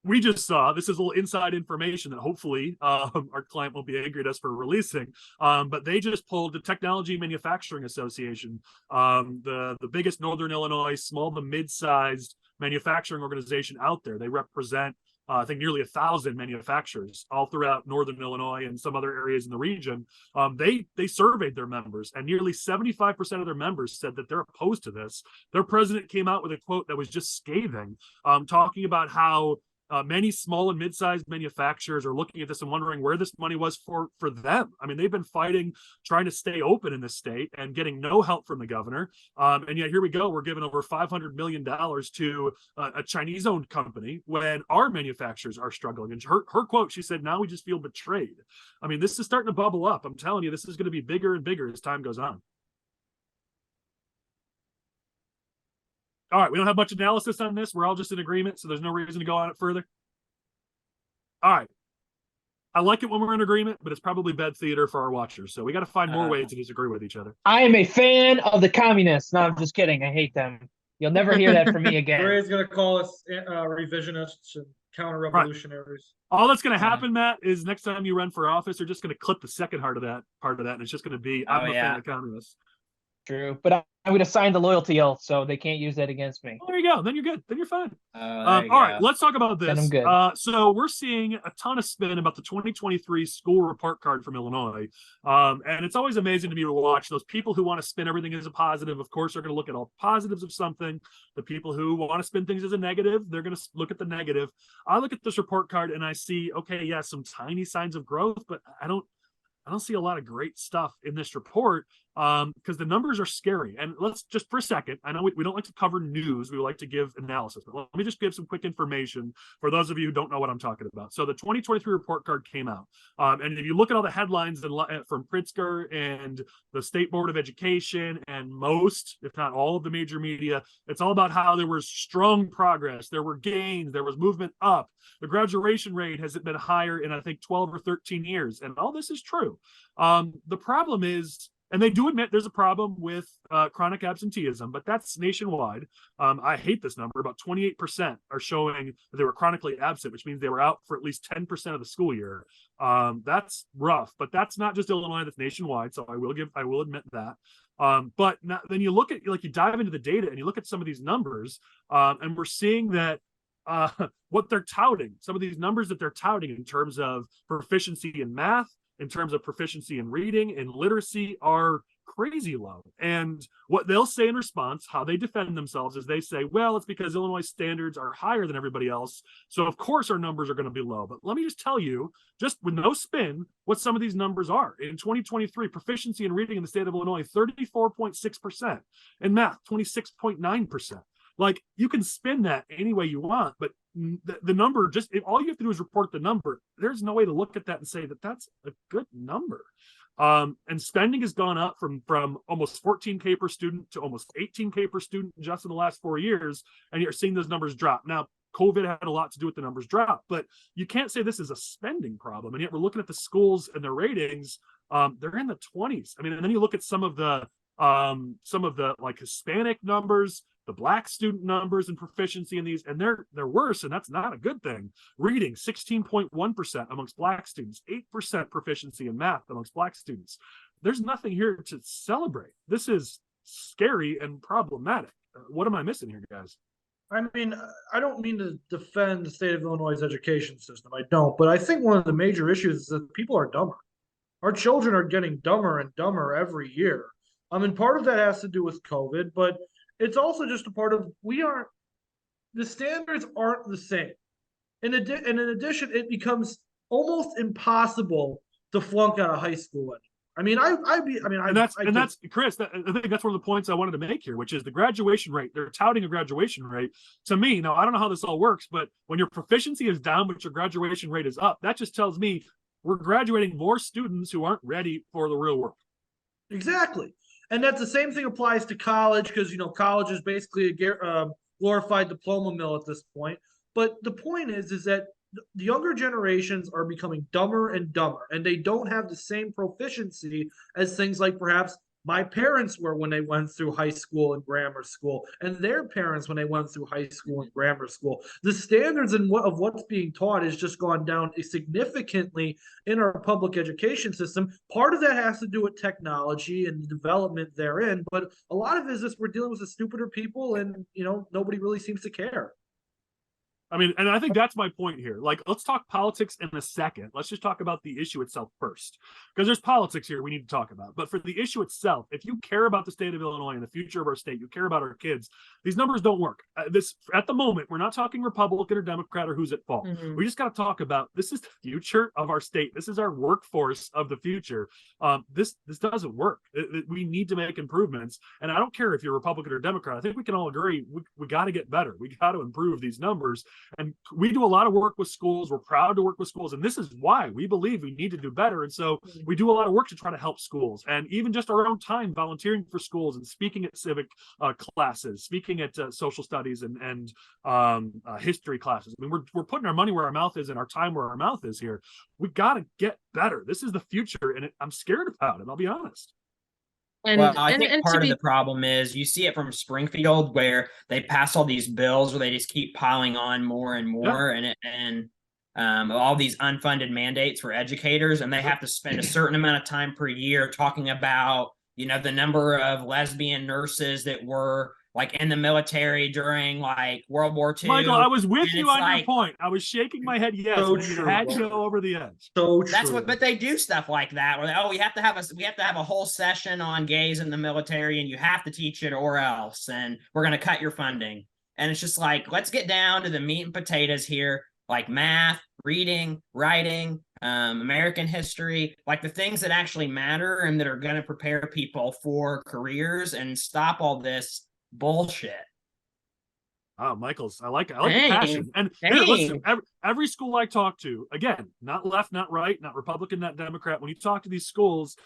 We just saw, this is a little inside information that hopefully our client won't be angry at us for releasing, but they just pulled the Technology Manufacturing Association, the biggest Northern Illinois small to mid-sized manufacturing organization out there. They represent I think nearly 1,000 manufacturers all throughout Northern Illinois and some other areas in the region. They surveyed their members, and nearly 75% of their members said that they're opposed to this. Their president came out with a quote that was just scathing, talking about how many small and mid-sized manufacturers are looking at this and wondering where this money was for them. I mean, they've been fighting, trying to stay open in this state and getting no help from the governor. And yet here we go. We're giving over $500 million to a Chinese-owned company when our manufacturers are struggling. And her quote, she said, now we just feel betrayed. I mean, this is starting to bubble up. I'm telling you, this is going to be bigger and bigger as time goes on. All right, we don't have much analysis on this. We're all just in agreement, so there's no reason to go on it further. All right. I like it when we're in agreement, but it's probably bad theater for our watchers. So we got to find more ways to disagree with each other. I am a fan of the communists. No, I'm just kidding. I hate them. You'll never hear that from me again. Ray's going to call us revisionists and counter-revolutionaries. Right. All that's going to happen, Matt, is next time you run for office, you're just going to clip the second part of that, and it's just going to be, I'm a fan of communists. True, but I'm going to sign the loyalty oath, so they can't use that against me. Oh, there you go. Then you're good. Then you're fine. All right, let's talk about this. Then I'm good. So we're seeing a ton of spin about the 2023 school report card from Illinois. And it's always amazing to me to watch those people who want to spin everything as a positive. Of course, they're going to look at all positives of something. The people who want to spin things as a negative, they're going to look at the negative. I look at this report card and I see, okay, yeah, some tiny signs of growth, but I don't I don't see a lot of great stuff in this report because the numbers are scary. And let's just for a second, I know we don't like to cover news. We like to give analysis, but let me just give some quick information for those of you who don't know what I'm talking about. So the 2023 report card came out. And if you look at all the headlines from Pritzker and the State Board of Education and most, if not all of the major media, it's all about how there was strong progress. There were gains. There was movement up. The graduation rate has been higher in, I think, 12 or 13 years. And all this is true. The problem is, and they do admit there's a problem with chronic absenteeism, but that's nationwide. I hate this number. About 28% are showing that they were chronically absent, which means they were out for at least 10% of the school year. That's rough, but that's not just Illinois, that's nationwide. So I will admit that. But then you look at, like, you dive into the data and you look at some of these numbers, and we're seeing that what they're touting, some of these numbers that they're touting in terms of proficiency in math, in terms of proficiency in reading and literacy, are crazy low. And what they'll say in response, how they defend themselves, is they say, well, it's because Illinois standards are higher than everybody else, so of course our numbers are going to be low. But let me just tell you, just with no spin, what some of these numbers are. In 2023, proficiency in reading in the state of Illinois, 34.6%. In math, 26.9%. Like, you can spin that any way you want, but the number, just all you have to do is report the number. There's no way to look at that and say that that's a good number. And spending has gone up from almost 14K per student to almost 18K per student just in the last 4 years, and you're seeing those numbers drop. Now, COVID had a lot to do with the numbers drop, but you can't say this is a spending problem. And yet we're looking at the schools and their ratings, they're in the 20s. I mean, and then you look at some of the like Hispanic numbers, the Black student numbers and proficiency in these, and they're worse, and that's not a good thing. Reading, 16.1% amongst Black students, 8% proficiency in math amongst Black students. There's nothing here to celebrate. This is scary and problematic. What am I missing here, guys? I mean, I don't mean to defend the state of Illinois' education system. I don't, but I think one of the major issues is that people are dumber. Our children are getting dumber and dumber every year. I mean, part of that has to do with COVID, but it's also just a part of the standards aren't the same. And in addition, it becomes almost impossible to flunk out of high school anymore. That's Chris. I think that's one of the points I wanted to make here, which is the graduation rate. They're touting a graduation rate. To me, now I don't know how this all works, but when your proficiency is down but your graduation rate is up, that just tells me we're graduating more students who aren't ready for the real world. Exactly. And that's the same thing applies to college, because, college is basically a glorified diploma mill at this point. But the point is that the younger generations are becoming dumber and dumber, and they don't have the same proficiency as things like perhaps my parents were when they went through high school and grammar school, and their parents when they went through high school and grammar school. The standards of what's being taught has just gone down significantly in our public education system. Part of that has to do with technology and the development therein, but a lot of it is just we're dealing with the stupider people, and nobody really seems to care. I mean, and I think that's my point here. Like, let's talk politics in a second. Let's just talk about the issue itself first, because there's politics here we need to talk about. But for the issue itself, if you care about the state of Illinois and the future of our state, you care about our kids, these numbers don't work. At the moment, we're not talking Republican or Democrat or who's at fault. Mm-hmm. We just got to talk about, this is the future of our state. This is our workforce of the future. This doesn't work. We need to make improvements. And I don't care if you're Republican or Democrat. I think we can all agree we got to get better. We got to improve these numbers. And we do a lot of work with schools. We're proud to work with schools. And this is why we believe we need to do better. And so we do a lot of work to try to help schools. And even just our own time volunteering for schools and speaking at civic classes, speaking at social studies and history classes. I mean, we're putting our money where our mouth is and our time where our mouth is here. We got to get better. This is the future. And I'm scared about it. I'll be honest. I think part of the problem is you see it from Springfield, where they pass all these bills where they just keep piling on more and more, and all these unfunded mandates for educators, and they have to spend a certain amount of time per year talking about, the number of lesbian nurses that were like in the military during like World War II. Michael, I was with you on your point. I was shaking my head. Yes, so you had to go over the edge. So that's true. But they do stuff like that. Where we have to have a whole session on gays in the military, and you have to teach it or else, and we're going to cut your funding. And it's just like, let's get down to the meat and potatoes here, like math, reading, writing, American history, like the things that actually matter and that are going to prepare people for careers and stop all this bullshit. Oh, Michael's, I like the passion. And here, listen, every school I talk to, again, not left, not right, not Republican, not Democrat, when you talk to these schools,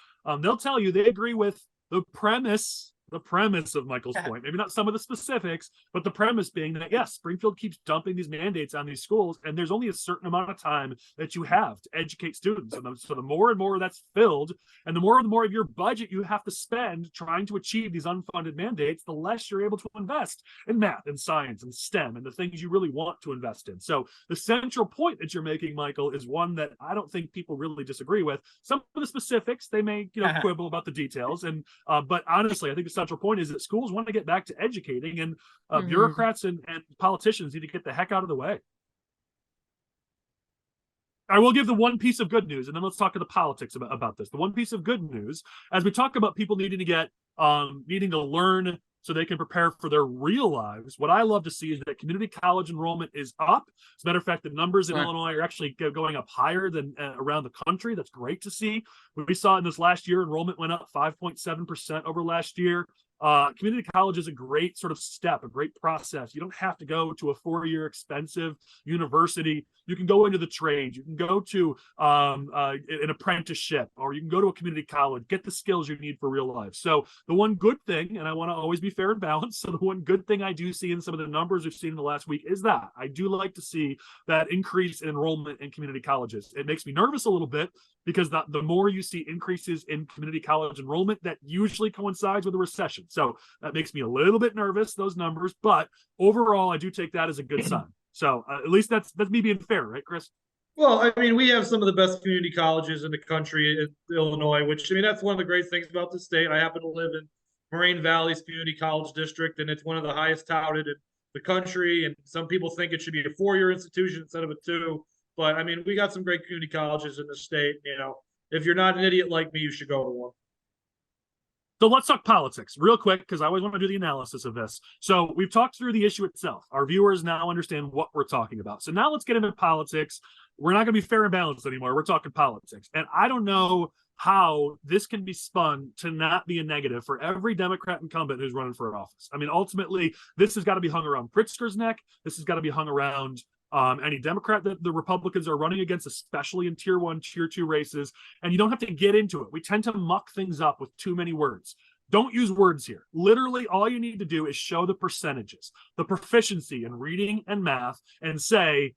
they'll tell you they agree with the premise of Michael's point, maybe not some of the specifics, but the premise being that, yes, Springfield keeps dumping these mandates on these schools, and there's only a certain amount of time that you have to educate students. And so the more and more that's filled, and the more of your budget you have to spend trying to achieve these unfunded mandates, the less you're able to invest in math and science and STEM and the things you really want to invest in. So the central point that you're making, Michael, is one that I don't think people really disagree with. Some of the specifics, they may quibble about the details, and but honestly, I think the central point is that schools want to get back to educating, and bureaucrats and politicians need to get the heck out of the way. I will give the one piece of good news, and then let's talk to the politics about this. The one piece of good news, as we talk about people needing to get needing to learn so they can prepare for their real lives, what I love to see is that community college enrollment is up. As a matter of fact, the numbers in Illinois are actually going up higher than around the country. That's great to see. We saw in this last year, enrollment went up 5.7% over last year. Community college is a great sort of step, a great process. You don't have to go to a 4-year expensive university. You can go into the trades. You can go to an apprenticeship, or you can go to a community college, get the skills you need for real life. So the one good thing, and I want to always be fair and balanced, so the one good thing I do see in some of the numbers we've seen in the last week is that I do like to see that increase in enrollment in community colleges. It makes me nervous a little bit, because the more you see increases in community college enrollment, that usually coincides with a recession. So that makes me a little bit nervous, those numbers. But overall, I do take that as a good sign. So at least that's me being fair, right, Chris? Well, I mean, we have some of the best community colleges in the country in Illinois, which, I mean, that's one of the great things about the state. I happen to live in Moraine Valley's community college district, and it's one of the highest touted in the country. And some people think it should be a 4-year institution instead of a 2. But I mean, we got some great community colleges in the state. If you're not an idiot like me, you should go to one. So let's talk politics real quick, because I always want to do the analysis of this. So we've talked through the issue itself. Our viewers now understand what we're talking about. So now let's get into politics. We're not going to be fair and balanced anymore. We're talking politics. And I don't know how this can be spun to not be a negative for every Democrat incumbent who's running for office. I mean, ultimately, this has got to be hung around Pritzker's neck. This has got to be hung around any Democrat that the Republicans are running against, especially in tier 1, tier 2 races. And you don't have to get into it. We tend to muck things up with too many words. Don't use words here. Literally, all you need to do is show the percentages, the proficiency in reading and math, and say,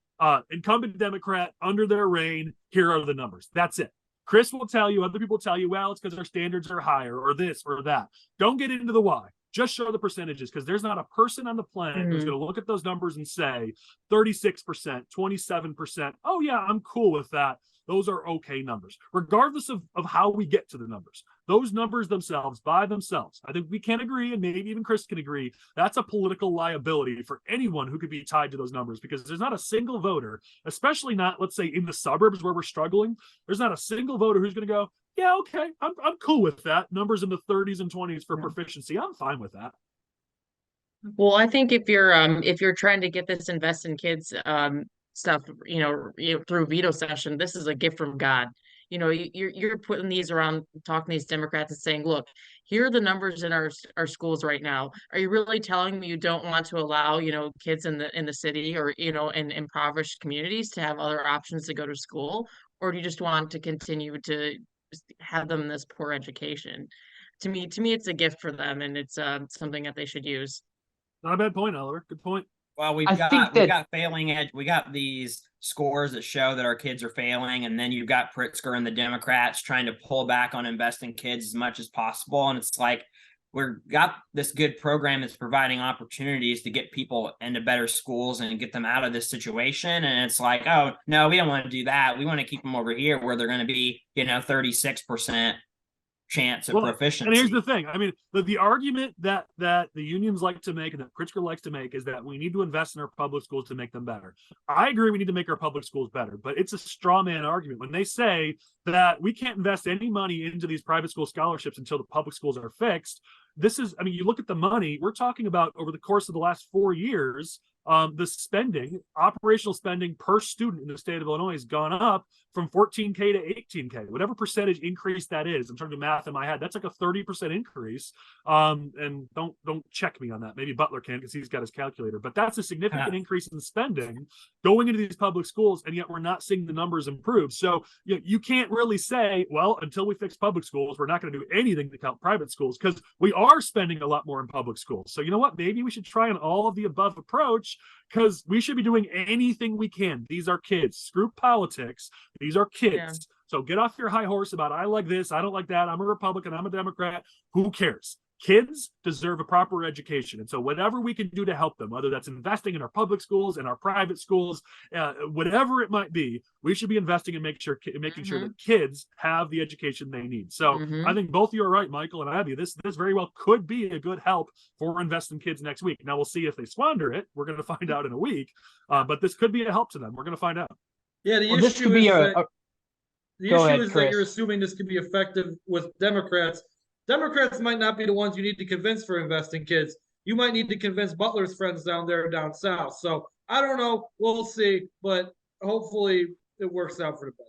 incumbent Democrat under their reign, here are the numbers. That's it. Chris will tell you, other people tell you, well, it's because our standards are higher, or this or that. Don't get into the why. Just show the percentages, because there's not a person on the planet who's going to look at those numbers and say 36%, 27%. Oh, yeah, I'm cool with that. Those are okay numbers, regardless of how we get to the numbers. Those numbers themselves, by themselves, I think we can agree, and maybe even Chris can agree, that's a political liability for anyone who could be tied to those numbers, because there's not a single voter, especially not, let's say, in the suburbs where we're struggling, there's not a single voter who's going to go, yeah, okay, I'm cool with that. Numbers in the 30s and 20s for proficiency, I'm fine with that. Well, I think if you're trying to get this invest in kids stuff, through veto session, this is a gift from God. You're putting these around, talking to these Democrats and saying, look, here are the numbers in our schools right now. Are you really telling me you don't want to allow, kids in the city or, in impoverished communities to have other options to go to school? Or do you just want to continue to have them this poor education? To me, it's a gift for them, and it's something that they should use. Not a bad point, Oliver. Good point. Well, we got failing edge. We got these scores that show that our kids are failing, and then you've got Pritzker and the Democrats trying to pull back on investing kids as much as possible. And it's like, we've got this good program that's providing opportunities to get people into better schools and get them out of this situation. And it's like, oh, no, we don't want to do that. We want to keep them over here where they're going to be, 36% chance of proficiency. And here's the thing. I mean, the argument that the unions like to make and that Pritzker likes to make is that we need to invest in our public schools to make them better. I agree we need to make our public schools better, but it's a straw man argument when they say that we can't invest any money into these private school scholarships until the public schools are fixed. You look at the money, we're talking about over the course of the last 4 years, the operational spending per student in the state of Illinois has gone up from 14K to 18K, whatever percentage increase that is. I'm trying to do math in my head. That's like a 30% increase. And don't check me on that. Maybe Butler can, because he's got his calculator. But that's a significant increase in spending going into these public schools, and yet we're not seeing the numbers improve. So you can't really say, well, until we fix public schools, we're not going to do anything to help private schools, because we are spending a lot more in public schools. So you know what? Maybe we should try an all of the above approach, because we should be doing anything we can. These are kids. Screw politics. These are kids. Yeah. So get off your high horse about, I like this, I don't like that, I'm a Republican, I'm a Democrat. Who cares? Kids deserve a proper education. And so whatever we can do to help them, whether that's investing in our public schools and our private schools, whatever it might be, we should be investing in making sure that kids have the education they need. So I think both of you are right, Michael and Abby. This very well could be a good help for investing kids next week. Now we'll see if they squander it. We're going to find out in a week. But this could be a help to them. We're going to find out. Yeah, the issue is that you're assuming this could be effective with Democrats. Democrats might not be the ones you need to convince for investing kids. You might need to convince Butler's friends down there down south. So I don't know. We'll see. But hopefully it works out for the better.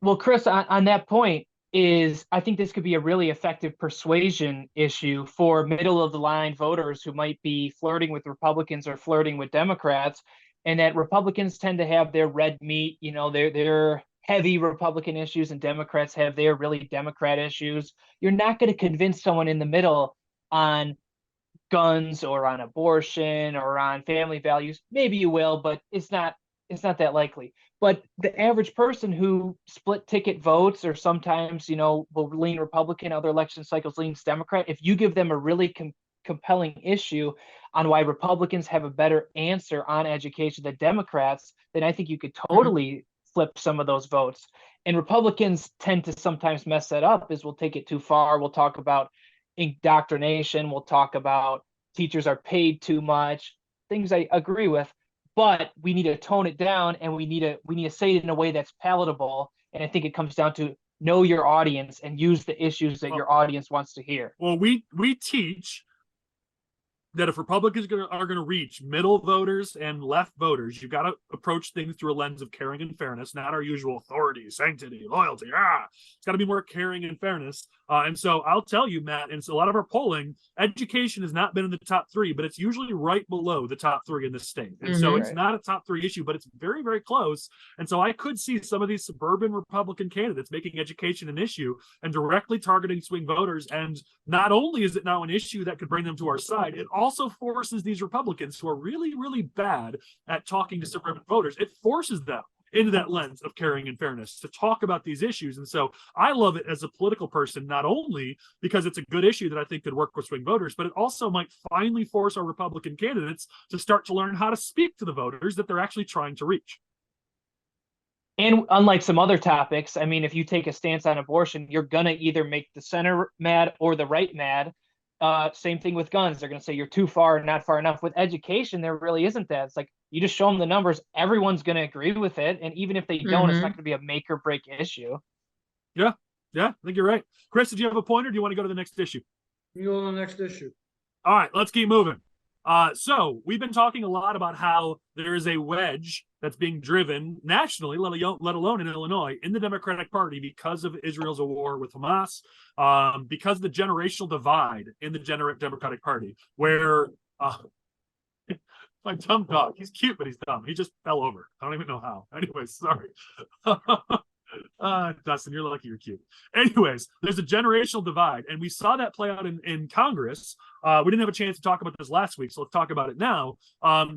Well, Chris, on that point, I think this could be a really effective persuasion issue for middle-of-the-line voters who might be flirting with Republicans or flirting with Democrats, and that Republicans tend to have their red meat, their heavy Republican issues, and Democrats have their really Democrat issues. You're not going to convince someone in the middle on guns or on abortion or on family values. Maybe you will, but it's not that likely. But the average person who split ticket votes, or sometimes, will lean Republican, other election cycles leans Democrat, if you give them a really compelling issue on why Republicans have a better answer on education than Democrats, then I think you could totally flip some of those votes. And Republicans tend to sometimes mess that up, is we'll take it too far. We'll talk about indoctrination. We'll talk about teachers are paid too much, things I agree with, but we need to tone it down, and we need to say it in a way that's palatable. And I think it comes down to know your audience and use the issues that your audience wants to hear. Well, we teach that if Republicans are going to reach middle voters and left voters, you've got to approach things through a lens of caring and fairness, not our usual authority, sanctity, loyalty. It's got to be more caring and fairness. And so I'll tell you, Matt, in a lot of our polling, education has not been in the top three, but it's usually right below the top three in the state. And so it's not a top three issue, but it's very, very close. And so I could see some of these suburban Republican candidates making education an issue and directly targeting swing voters. And not only is it now an issue that could bring them to our side, it also forces these Republicans who are really, really bad at talking to suburban voters, it forces them into that lens of caring and fairness to talk about these issues. And so I love it as a political person, not only because it's a good issue that I think could work with swing voters, but it also might finally force our Republican candidates to start to learn how to speak to the voters that they're actually trying to reach. And unlike some other topics, I mean, if you take a stance on abortion, you're going to either make the center mad or the right mad. Same thing with guns. They're going to say you're too far, not far enough. With education, there really isn't that. It's like you just show them the numbers. Everyone's going to agree with it. And even if they don't, it's not going to be a make or break issue. Yeah, I think you're right. Chris, did you have a point, or do you want to go to the next issue? You go to the next issue. All right, let's keep moving. So we've been talking a lot about how there is a wedge that's being driven nationally, let alone in Illinois, in the Democratic Party because of Israel's war with Hamas, because of the generational divide in the Democratic Party, where my dumb dog, he's cute, but he's dumb. He just fell over. I don't even know how. Anyways, sorry. Dustin, you're lucky you're cute. Anyways, there's a generational divide, and we saw that play out in Congress. We didn't have a chance to talk about this last week, so let's talk about it now.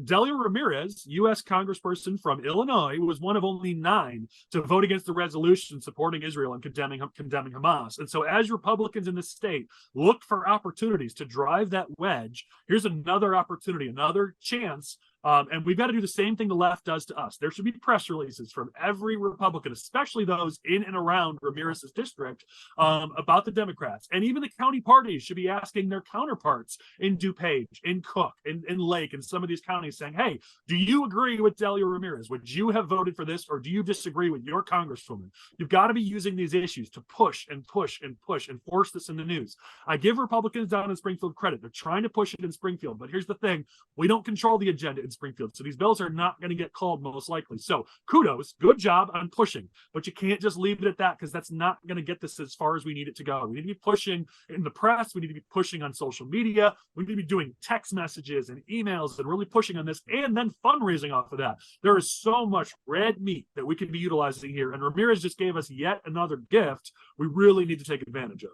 Delia Ramirez, U.S. congressperson from Illinois, was one of only 9 to vote against the resolution supporting Israel and condemning Hamas. And so as Republicans in the state look for opportunities to drive that wedge, here's another opportunity, another chance. And we've got to do the same thing the left does to us. There should be press releases from every Republican, especially those in and around Ramirez's district, about the Democrats. And even the county parties should be asking their counterparts in DuPage, in Cook, in Lake, and some of these counties saying, hey, do you agree with Delia Ramirez? Would you have voted for this, or do you disagree with your congresswoman? You've got to be using these issues to push and push and push and force this in the news. I give Republicans down in Springfield credit. They're trying to push it in Springfield. But here's the thing. We don't control the agenda in Springfield. So these bills are not going to get called most likely. So kudos, good job on pushing, but you can't just leave it at that because that's not going to get this as far as we need it to go. We need to be pushing in the press. We need to be pushing on social media. We need to be doing text messages and emails and really pushing on this and then fundraising off of that. There is so much red meat that we can be utilizing here. And Ramirez just gave us yet another gift we really need to take advantage of.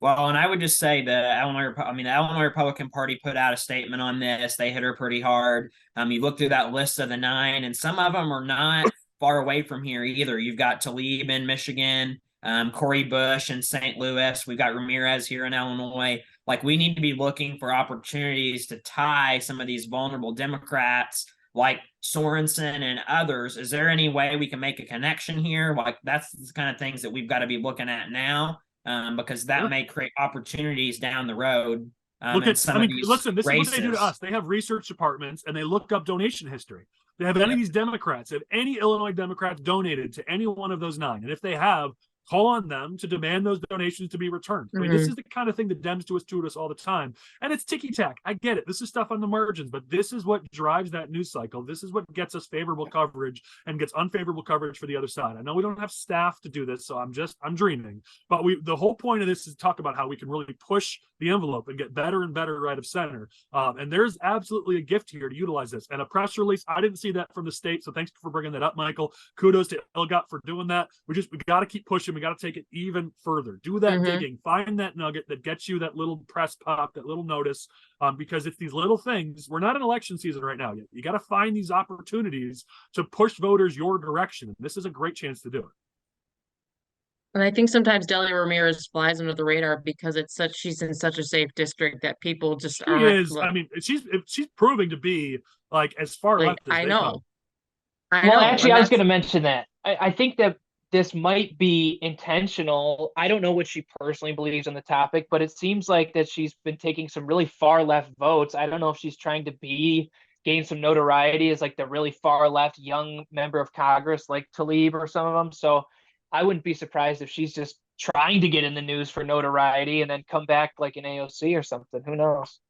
Well, and I would just say the Illinois Republican Party put out a statement on this. They hit her pretty hard. You look through that list of the 9, and some of them are not far away from here either. You've got Tlaib in Michigan, Cori Bush in St. Louis. We've got Ramirez here in Illinois. Like, we need to be looking for opportunities to tie some of these vulnerable Democrats like Sorensen and others. Is there any way we can make a connection here? Like, that's the kind of things that we've got to be looking at now. Because that may create opportunities down the road. Listen, this is what they do to us. They have research departments and they look up donation history. They have any of these Democrats, have any Illinois Democrats donated to any one of those 9? And if they have, call on them to demand those donations to be returned. I mean, this is the kind of thing that Dems do to us all the time. And it's ticky-tack. I get it. This is stuff on the margins, but this is what drives that news cycle. This is what gets us favorable coverage and gets unfavorable coverage for the other side. I know we don't have staff to do this, so I'm dreaming. But the whole point of this is to talk about how we can really push the envelope and get better and better right of center. And there's absolutely a gift here to utilize this. And a press release, I didn't see that from the state, so thanks for bringing that up, Michael. Kudos to Delegates for doing that. We got to keep pushing. We got to take it even further. Do that digging. Find that nugget that gets you that little press pop, that little notice, because it's these little things. We're not in election season right now yet. You got to find these opportunities to push voters your direction. This is a great chance to do it. And I think sometimes Delia Ramirez flies under the radar because she's in such a safe district that people just aren't. I mean, she's proving to be like as far left as I they know. come. Well, actually, I was going to mention that. I think that this might be intentional. I don't know what she personally believes on the topic, but it seems like that she's been taking some really far left votes. I don't know if she's trying to gain some notoriety as like the really far left young member of Congress, like Tlaib or some of them. So I wouldn't be surprised if she's just trying to get in the news for notoriety and then come back like an AOC or something. Who knows?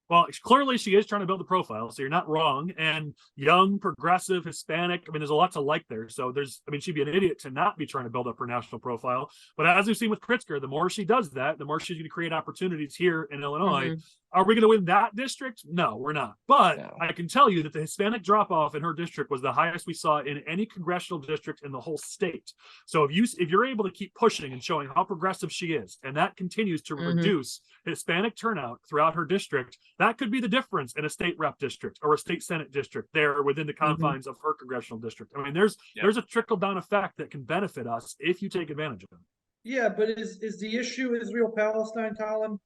Well, clearly she is trying to build a profile, so you're not wrong. And young, progressive, Hispanic, I mean, there's a lot to like there. So she'd be an idiot to not be trying to build up her national profile. But as we've seen with Pritzker, the more she does that, the more she's going to create opportunities here in Illinois. Are we going to win that district? No, we're not. But no. I can tell you that the Hispanic drop-off in her district was the highest we saw in any congressional district in the whole state. So if you're able to keep pushing and showing how progressive she is, and that continues to reduce Hispanic turnout throughout her district, that could be the difference in a state rep district or a state senate district there within the confines of her congressional district. I mean, there's a trickle-down effect that can benefit us if you take advantage of it. Yeah, but is the issue Israel-Palestine, Colin?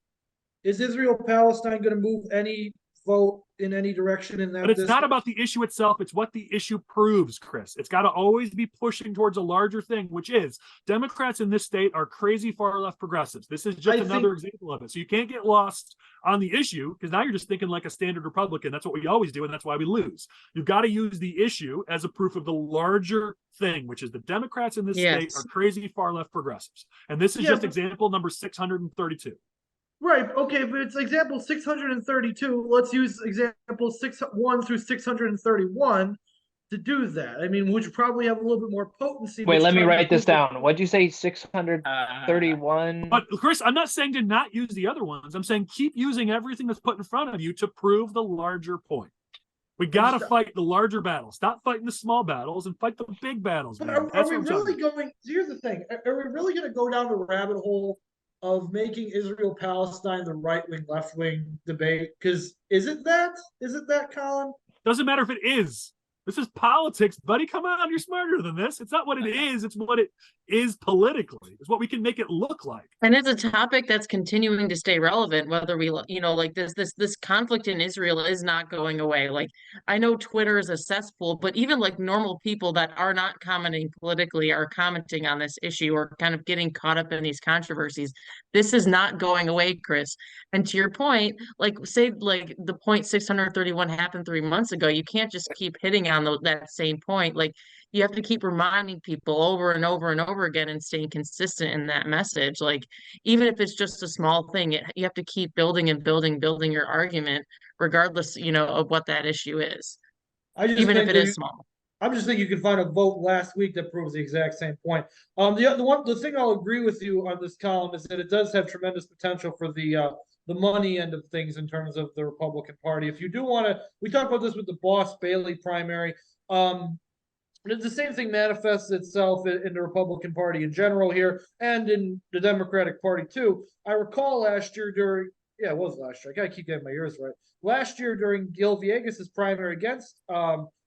Is Israel-Palestine going to move any vote in any direction in that? But it's not about the issue itself. It's what the issue proves, Chris. It's got to always be pushing towards a larger thing, which is Democrats in this state are crazy far left progressives. This is just another example of it. So you can't get lost on the issue because now you're just thinking like a standard Republican. That's what we always do, and that's why we lose. You've got to use the issue as a proof of the larger thing, which is the Democrats in this state are crazy far left progressives. And this is just example number 632. Right. Okay, but it's example 632. Let's use example 1 through 631 to do that. I mean, which probably have a little bit more potency. Wait, let me write this down. What'd you say? 631. But Chris, I'm not saying to not use the other ones. I'm saying keep using everything that's put in front of you to prove the larger point. We got to fight the larger battles. Stop fighting the small battles and fight the big battles. But are we really going? Here's the thing: are we really going to go down the rabbit hole of making Israel-Palestine the right-wing, left-wing debate? Because is it that, Colin? Doesn't matter if it is. This is politics, buddy. Come on, you're smarter than this. It's not what it is. It's what it is politically. It's what we can make it look like. And it's a topic that's continuing to stay relevant, whether we, like this conflict in Israel is not going away. Like, I know Twitter is a cesspool, but even like normal people that are not commenting politically are commenting on this issue or kind of getting caught up in these controversies. This is not going away, Chris. And to your point, like say like the point 631 happened 3 months ago, you can't just keep hitting on that same point. Like, you have to keep reminding people over and over and over again and staying consistent in that message. Like, even if it's just a small thing, you have to keep building and building your argument regardless, of what that issue is, I just even if think it is small. I'm just thinking you can find a vote last week that proves the exact same point. The thing I'll agree with you on this column is that it does have tremendous potential for the money end of things in terms of the Republican Party. If you do want to, we talked about this with the Bost Bailey primary. The same thing manifests itself in the Republican Party in general here and in the Democratic Party too. I recall last year it was last year. I gotta keep getting my ears right. Last year during Gil Villegas' primary against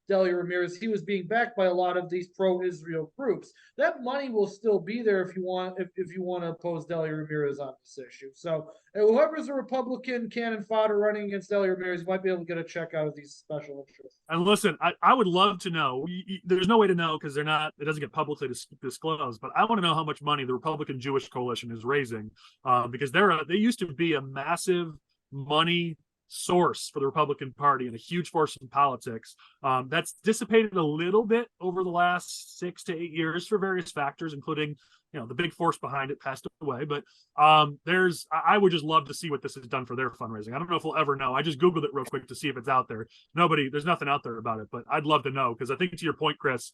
Delia Ramirez, he was being backed by a lot of these pro-Israel groups. That money will still be there if you want to oppose Delia Ramirez on this issue. So whoever's a Republican cannon fodder running against Delia Ramirez might be able to get a check out of these special interests. And listen, I would love to know. There's no way to know because it doesn't get publicly disclosed. But I want to know how much money the Republican Jewish Coalition is raising, because they used to be a massive money source for the Republican Party and a huge force in politics. That's dissipated a little bit over the last 6 to 8 years for various factors, including the big force behind it passed away. But I would just love to see what this has done for their fundraising. I don't know if we'll ever know. I just Googled it real quick to see if it's out there. There's nothing out there about it, but I'd love to know because I think to your point, Chris,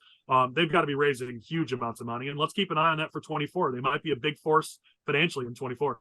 they've got to be raising huge amounts of money, and let's keep an eye on that for 24. They might be a big force financially in 24.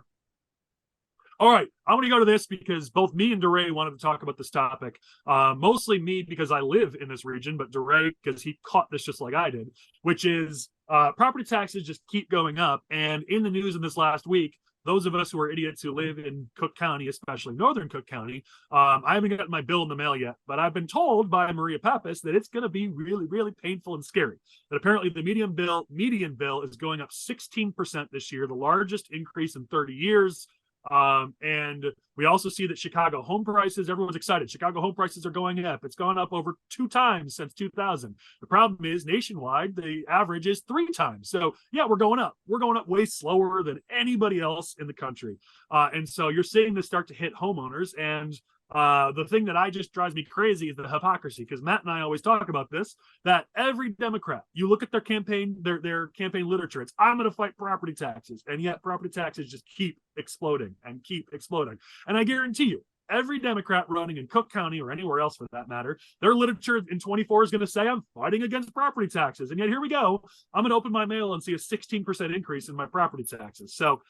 All right, I want to go to this because both me and DeRay wanted to talk about this topic. Mostly me because I live in this region, but DeRay because he caught this just like I did, which is property taxes just keep going up. And in the news in this last week, those of us who are idiots who live in Cook County, especially northern Cook County, I haven't gotten my bill in the mail yet, but I've been told by Maria Pappas that it's going to be really, really painful and scary. That apparently the median bill is going up 16% this year, the largest increase in 30 years. And we also see that Chicago home prices, everyone's excited. Chicago home prices are going up. It's gone up over 2 times since 2000. The problem is nationwide, the average is 3 times. So yeah, we're going up. We're going up way slower than anybody else in the country. And so you're seeing this start to hit homeowners. And the thing that just drives me crazy is the hypocrisy, because Matt and I always talk about this, that every Democrat, you look at their campaign literature, it's I'm going to fight property taxes. And yet property taxes just keep exploding and keep exploding. And I guarantee you, every Democrat running in Cook County or anywhere else for that matter, their literature in 24 is going to say I'm fighting against property taxes. And yet here we go. I'm going to open my mail and see a 16% increase in my property taxes. So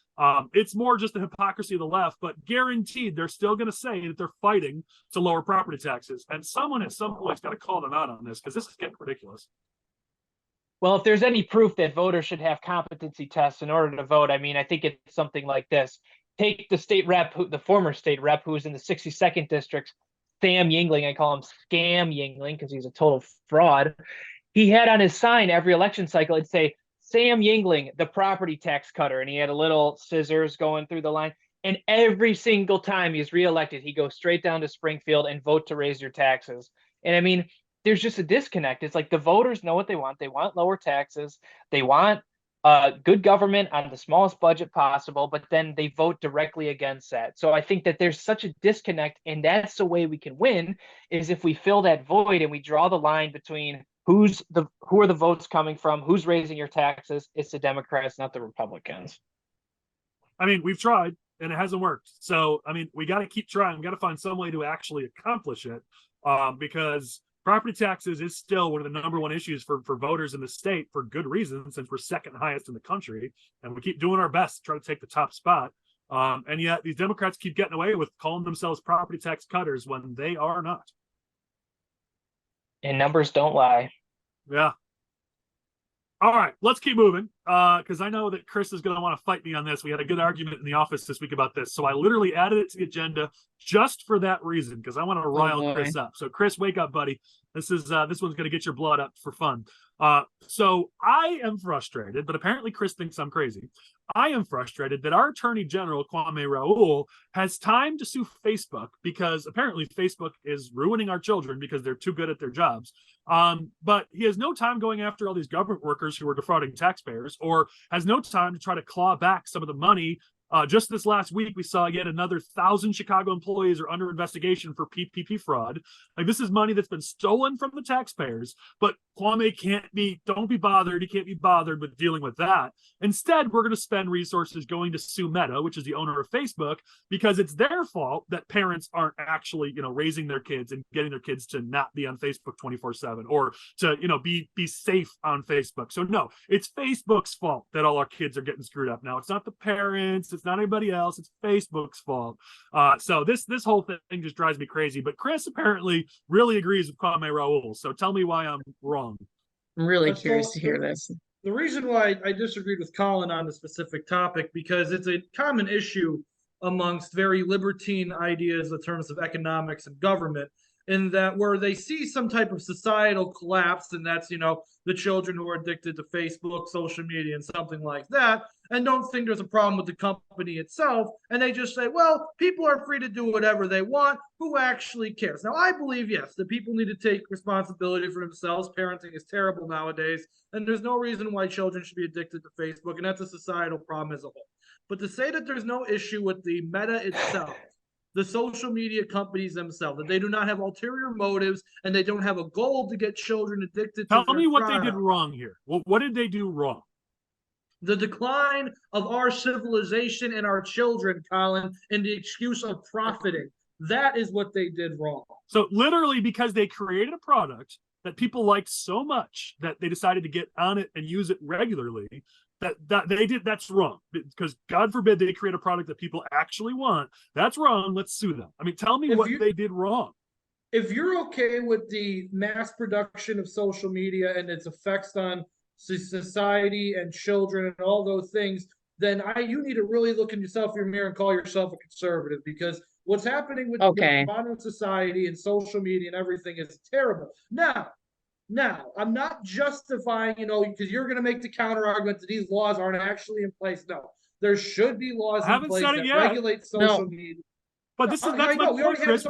it's more just the hypocrisy of the left, but guaranteed they're still going to say that they're fighting to lower property taxes. And someone at some point has got to call them out on this because this is getting ridiculous. Well, if there's any proof that voters should have competency tests in order to vote, I mean, I think it's something like this. Take the state rep, the former state rep who was in the 62nd district, Sam Yingling. I call him Scam Yingling because he's a total fraud. He had on his sign every election cycle, it'd say, Sam Yingling, the property tax cutter. And he had a little scissors going through the line. And every single time he's reelected, he goes straight down to Springfield and vote to raise your taxes. And I mean, there's just a disconnect. It's like the voters know what they want. They want lower taxes. They want good government on the smallest budget possible, but then they vote directly against that. So I think that there's such a disconnect, and that's the way we can win, is if we fill that void and we draw the line between who are the votes coming from, who's raising your taxes. It's the Democrats, not the Republicans. I mean, we've tried and it hasn't worked. So, I mean, we got to keep trying. We got to find some way to actually accomplish it, because property taxes is still one of the number one issues for voters in the state for good reason, since we're second highest in the country. And we keep doing our best to try to take the top spot. And yet these Democrats keep getting away with calling themselves property tax cutters when they are not. And numbers don't lie. Yeah. All right, let's keep moving, because I know that Chris is going to want to fight me on this. We had a good argument in the office this week about this, so I literally added it to the agenda just for that reason, because I want to rile Chris up. So, Chris, wake up, buddy. This one's going to get your blood up for fun. So I am frustrated, but apparently Chris thinks I'm crazy. I am frustrated that our Attorney General, Kwame Raoul, has time to sue Facebook because apparently Facebook is ruining our children because they're too good at their jobs. But he has no time going after all these government workers who are defrauding taxpayers, or has no time to try to claw back some of the money Just this last week, we saw yet another 1,000 Chicago employees are under investigation for PPP fraud. Like, this is money that's been stolen from the taxpayers, but Kwame don't be bothered. He can't be bothered with dealing with that. Instead, we're going to spend resources going to sue Meta, which is the owner of Facebook, because it's their fault that parents aren't actually, raising their kids and getting their kids to not be on Facebook 24/7 or to, be safe on Facebook. So no, it's Facebook's fault that all our kids are getting screwed up now. It's not the parents. It's not anybody else. It's Facebook's fault. So this whole thing just drives me crazy. But Chris apparently really agrees with Kwame Raoul. So tell me why I'm wrong. I'm really curious to hear this. The reason why I disagreed with Colin on the specific topic, because it's a common issue amongst very libertine ideas in terms of economics and government, in that where they see some type of societal collapse, and that's, the children who are addicted to Facebook, social media, and something like that, and don't think there's a problem with the company itself, and they just say, well, people are free to do whatever they want. Who actually cares? Now, I believe, yes, that people need to take responsibility for themselves. Parenting is terrible nowadays, and there's no reason why children should be addicted to Facebook, and that's a societal problem as a whole. But to say that there's no issue with the Meta itself, the social media companies themselves, that they do not have ulterior motives and they don't have a goal to get children addicted to Tell me what product. they did wrong here. Well, what did they do wrong? The decline of our civilization and our children, Colin, and the excuse of profiting. That is what they did wrong. So literally because they created a product that people liked so much that they decided to get on it and use it regularly, that's wrong, because God forbid they create a product that people actually want. That's wrong. Let's sue them. I mean, tell me what they did wrong. If you're okay with the mass production of social media and its effects on society and children and all those things, then you need to really look in yourself in your mirror and call yourself a conservative, because what's happening with modern society and social media and everything is terrible. Now, I'm not justifying, because you're going to make the counter argument that these laws aren't actually in place. No, there should be laws in place that regulate social media. But that's my point, Chris.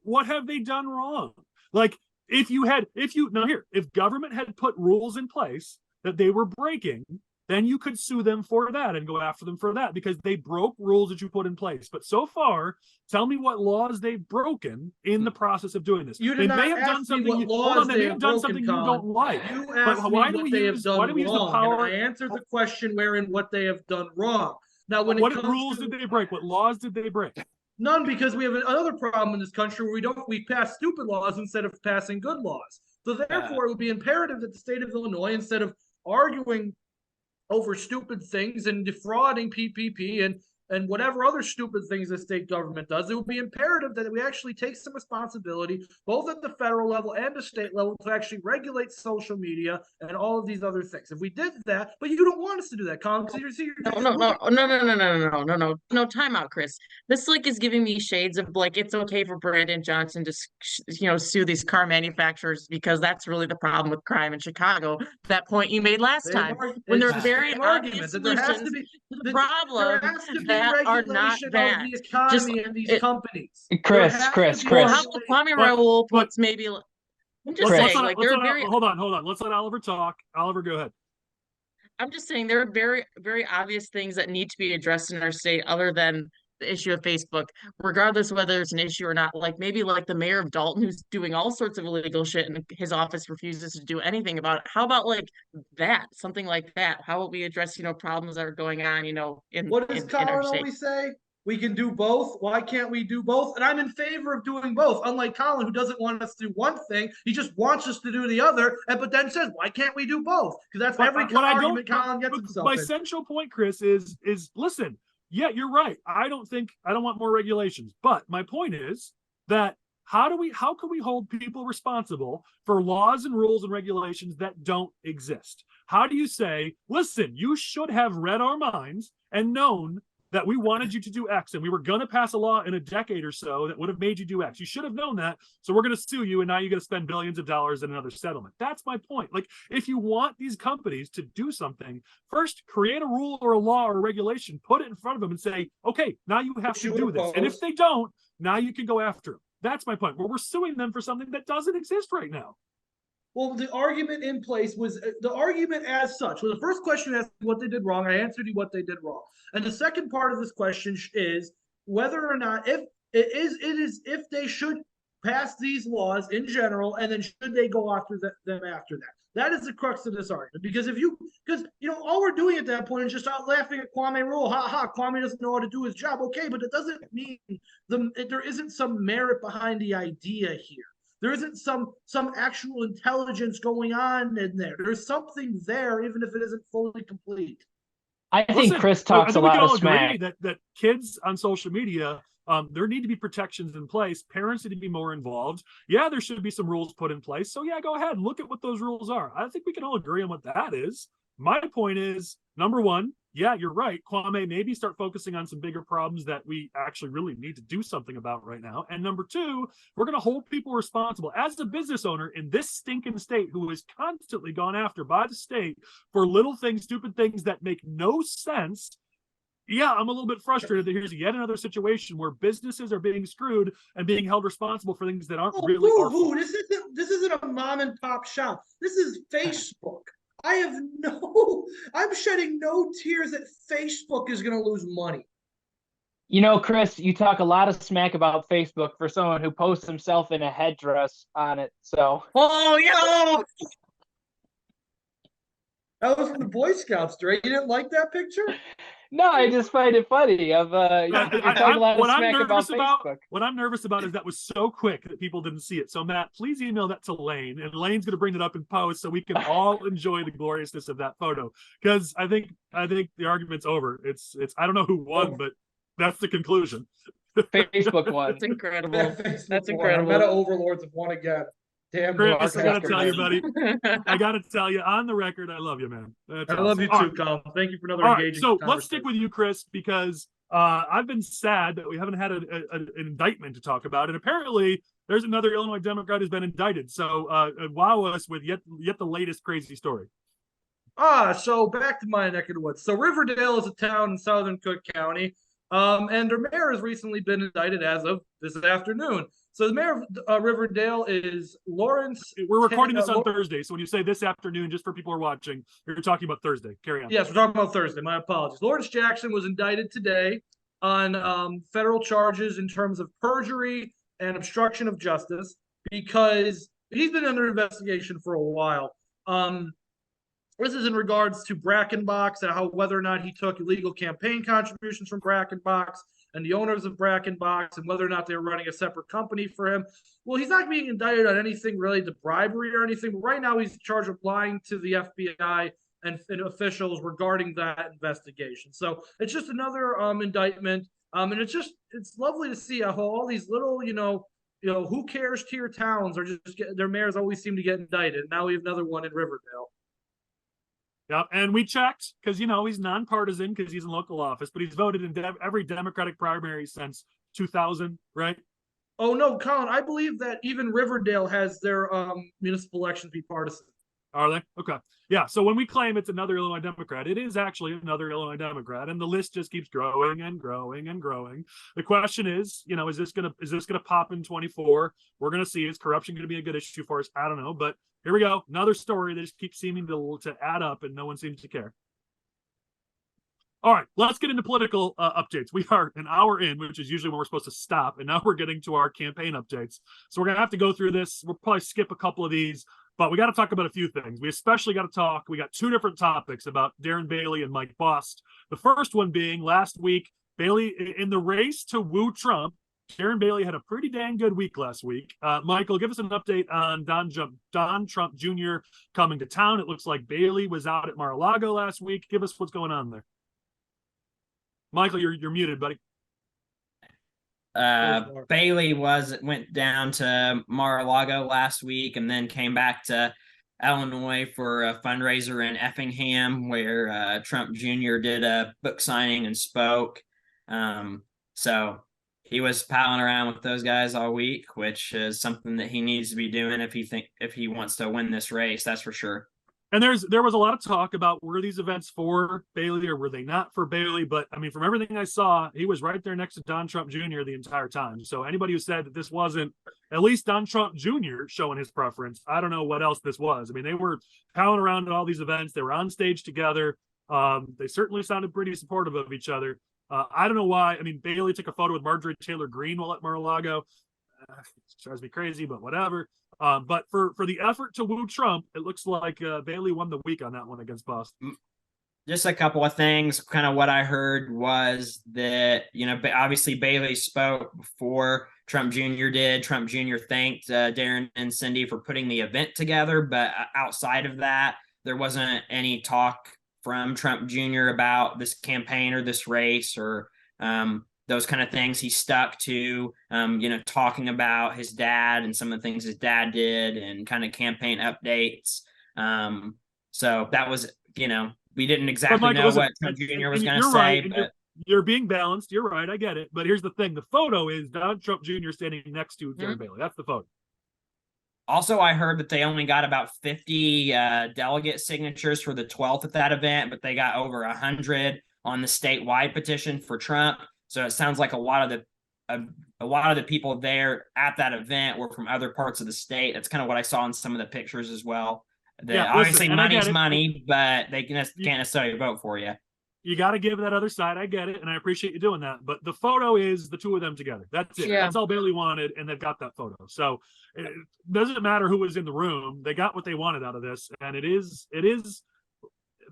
What have they done wrong? Like, if government had put rules in place that they were breaking, then you could sue them for that and go after them for that, because they broke rules that you put in place. But so far, tell me what laws they've broken in the process of doing this. They may have done something. They have done something you don't like. But why do we use the power? I answered the question wherein what they have done wrong. Now, what rules did they break? What laws did they break? None, because we have another problem in this country where we pass stupid laws instead of passing good laws. So therefore, it would be imperative that the state of Illinois, instead of arguing over stupid things and defrauding PPP and whatever other stupid things the state government does, it would be imperative that we actually take some responsibility, both at the federal level and the state level, to actually regulate social media and all of these other things. If we did that, but you don't want us to do that, Colin. No, time out, Chris. This is giving me shades of it's okay for Brandon Johnson to sue these car manufacturers, because that's really the problem with crime in Chicago. That point you made last time, when there are very obvious solutions to the problem that are not that. The economy and these companies. Chris. Well, how Kwame Raoul puts maybe. I'm just saying, hold on. Let's let Oliver talk. Oliver, go ahead. I'm just saying there are very, very obvious things that need to be addressed in our state, other than the issue of Facebook, regardless of whether it's an issue or not. Maybe the mayor of Dalton, who's doing all sorts of illegal shit and his office refuses to do anything about it. How about something like that? How about we address, problems that are going on, in what does Colin always say? We can do both. Why can't we do both? And I'm in favor of doing both. Unlike Colin, who doesn't want us to do one thing, he just wants us to do the other, but then says, "Why can't we do both?" Because that's every argument Colin gets himself. My central point, Chris, is listen. Yeah, you're right. I don't want more regulations. But my point is that how can we hold people responsible for laws and rules and regulations that don't exist? How do you say, listen, you should have read our minds and known that we wanted you to do X, and we were going to pass a law in a decade or so that would have made you do X. You should have known that, so we're going to sue you, and now you're going to spend billions of dollars in another settlement. That's my point. If you want these companies to do something, first create a rule or a law or a regulation, put it in front of them and say, okay, now you have to do this. And if they don't, now you can go after them. That's my point, where we're suing them for something that doesn't exist right now. Well, the argument in place was the argument as such. Well, the first question asked what they did wrong. I answered you what they did wrong. And the second part of this question is whether or not if they should pass these laws in general, and then should they go after them after that. That is the crux of this argument. Because all we're doing at that point is just out laughing at Kwame Raoul. Ha ha, Kwame doesn't know how to do his job. Okay, but it doesn't mean there isn't some merit behind the idea here. There isn't some actual intelligence going on in there. There's something there, even if it isn't fully complete. I think Chris talks a lot of smack. That kids on social media, there need to be protections in place. Parents need to be more involved. Yeah, there should be some rules put in place. So yeah, go ahead and look at what those rules are. I think we can all agree on what that is. My point is, number one, yeah, you're right. Kwame, maybe start focusing on some bigger problems that we actually really need to do something about right now. And number two, we're going to hold people responsible. As a business owner in this stinking state who is constantly gone after by the state for little things, stupid things that make no sense, yeah, I'm a little bit frustrated that here's yet another situation where businesses are being screwed and being held responsible for things that aren't really our fault. This isn't a mom and pop shop. This is Facebook. I'm shedding no tears that Facebook is going to lose money. Chris, you talk a lot of smack about Facebook for someone who posts himself in a headdress on it. So, that was from the Boy Scouts, Dre. You didn't like that picture? No, I just find it funny. You're talking a lot of smack about Facebook. What I'm nervous about is that was so quick that people didn't see it. So Matt, please email that to Lane, and Lane's going to bring it up in post so we can all enjoy the gloriousness of that photo. Because I think the argument's over. It's I don't know who won, but that's the conclusion. Facebook won. That's incredible. Yeah, That's incredible. Meta overlords have won again. Damn, Chris, I gotta tell you, buddy. I gotta tell you, on the record, I love you, man. That's awesome. Love you too, Colin. Thank you for another engaging So let's stick with you, Chris, because I've been sad that we haven't had an indictment to talk about, and apparently there's another Illinois Democrat who's been indicted. So wow us with yet the latest crazy story. So back to my neck of the woods. So Riverdale is a town in southern Cook County, and their mayor has recently been indicted as of this afternoon. So the mayor of Riverdale is Lawrence. We're recording this on Thursday, so when you say this afternoon, just for people who are watching, you're talking about Thursday. Carry on. Yes, we're talking about Thursday. My apologies. Lawrence Jackson was indicted today on federal charges in terms of perjury and obstruction of justice because he's been under investigation for a while. This is in regards to Brackenbox and whether or not he took illegal campaign contributions from Brackenbox and the owners of Brackenbox and whether or not they were running a separate company for him. Well, he's not being indicted on anything related to bribery or anything, but right now he's charged with lying to the FBI and officials regarding that investigation. So it's just another indictment. And it's lovely to see how all these little, who cares tier towns are their mayors always seem to get indicted. Now we have another one in Riverdale. Yeah, and we checked because he's nonpartisan because he's in local office, but he's voted in every Democratic primary since 2000, right? Oh no, Colin, I believe that even Riverdale has their municipal elections be partisan. Are they? Okay. Yeah. So when we claim it's another Illinois Democrat, it is actually another Illinois Democrat, and the list just keeps growing and growing and growing. The question is, is this gonna pop in 24? We're gonna see. Is corruption gonna be a good issue for us? I don't know, but here we go. Another story that just keeps seeming to add up, and no one seems to care. All right, let's get into political updates. We are an hour in, which is usually when we're supposed to stop, and now we're getting to our campaign updates. So we're gonna have to go through this. We'll probably skip a couple of these. But we got to talk about a few things. We especially got to talk. We got two different topics about Darren Bailey and Mike Bost. The first one being last week, Bailey in the race to woo Trump. Darren Bailey had a pretty dang good week last week. Michael, give us an update on Don Trump Jr. coming to town. It looks like Bailey was out at Mar-a-Lago last week. Give us what's going on there. Michael, you're muted, buddy. Bailey went down to Mar-a-Lago last week and then came back to Illinois for a fundraiser in Effingham where Trump Jr. did a book signing and spoke. So he was palling around with those guys all week, which is something that he needs to be doing if he wants to win this race. That's for sure. And there was a lot of talk about were these events for Bailey or were they not for Bailey? But I mean, from everything I saw, he was right there next to Don Trump Jr. the entire time. So anybody who said that this wasn't at least Don Trump Jr. showing his preference, I don't know what else this was. I mean, they were palling around at all these events. They were on stage together. They certainly sounded pretty supportive of each other. I don't know why. I mean, Bailey took a photo with Marjorie Taylor Greene while at Mar-a-Lago. Drives me crazy, but whatever. But for the effort to woo Trump, it looks like Bailey won the week on that one against Bost. Just a couple of things. Kind of what I heard was that, obviously Bailey spoke before Trump Jr. did. Trump Jr. thanked Darren and Cindy for putting the event together. But outside of that, there wasn't any talk from Trump Jr. about this campaign or this race or those kind of things. He stuck to, talking about his dad and some of the things his dad did and kind of campaign updates. So that was, we didn't exactly Michael, know what Trump Jr. was going to say. Right, but you're being balanced. You're right. I get it. But here's the thing. The photo is Donald Trump Jr. standing next to Darren Bailey. That's the photo. Also, I heard that they only got about 50 delegate signatures for the 12th at that event, but they got over 100 on the statewide petition for Trump. So it sounds like a lot of the people there at that event were from other parts of the state. That's kind of what I saw in some of the pictures as well. Obviously, money's money, but they can't necessarily vote for you. You got to give that other side. I get it, and I appreciate you doing that. But the photo is the two of them together. That's it. Yeah. That's all Bailey wanted, and they've got that photo. So it doesn't matter who was in the room. They got what they wanted out of this, and it is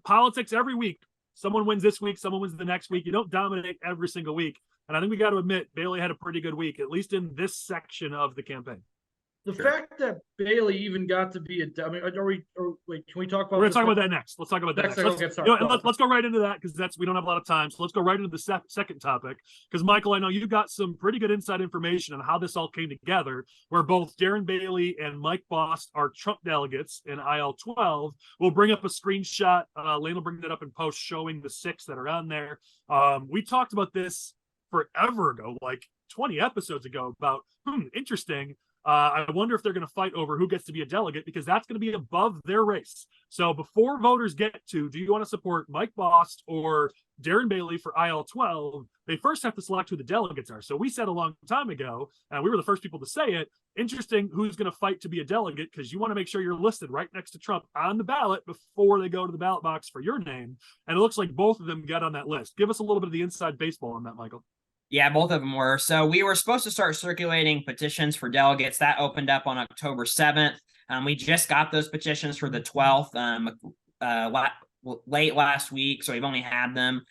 politics every week. Someone wins this week, someone wins the next week. You don't dominate every single week. And I think we got to admit, Bailey had a pretty good week, at least in this section of the campaign. The fact that Bailey even got to be can we talk about? We're going to talk about that next. Let's talk about that next. Let's go right into that because we don't have a lot of time. So let's go right into the second topic. Because Michael, I know you got some pretty good inside information on how this all came together, where both Darren Bailey and Mike Bost are Trump delegates in IL 12. We'll bring up a screenshot. Lane will bring that up in post showing the 6 that are on there. We talked about this forever ago, like 20 episodes ago, about interesting. I wonder if they're going to fight over who gets to be a delegate because that's going to be above their race. So before voters get to, do you want to support Mike Bost or Darren Bailey for IL 12? They first have to select who the delegates are. So we said a long time ago, and we were the first people to say it, interesting who's going to fight to be a delegate because you want to make sure you're listed right next to Trump on the ballot before they go to the ballot box for your name. And it looks like both of them got on that list. Give us a little bit of the inside baseball on that, Michael. Yeah, both of them were. So we were supposed to start circulating petitions for delegates. That opened up on October 7th. We just got those petitions for the 12th late last week. So we've only had them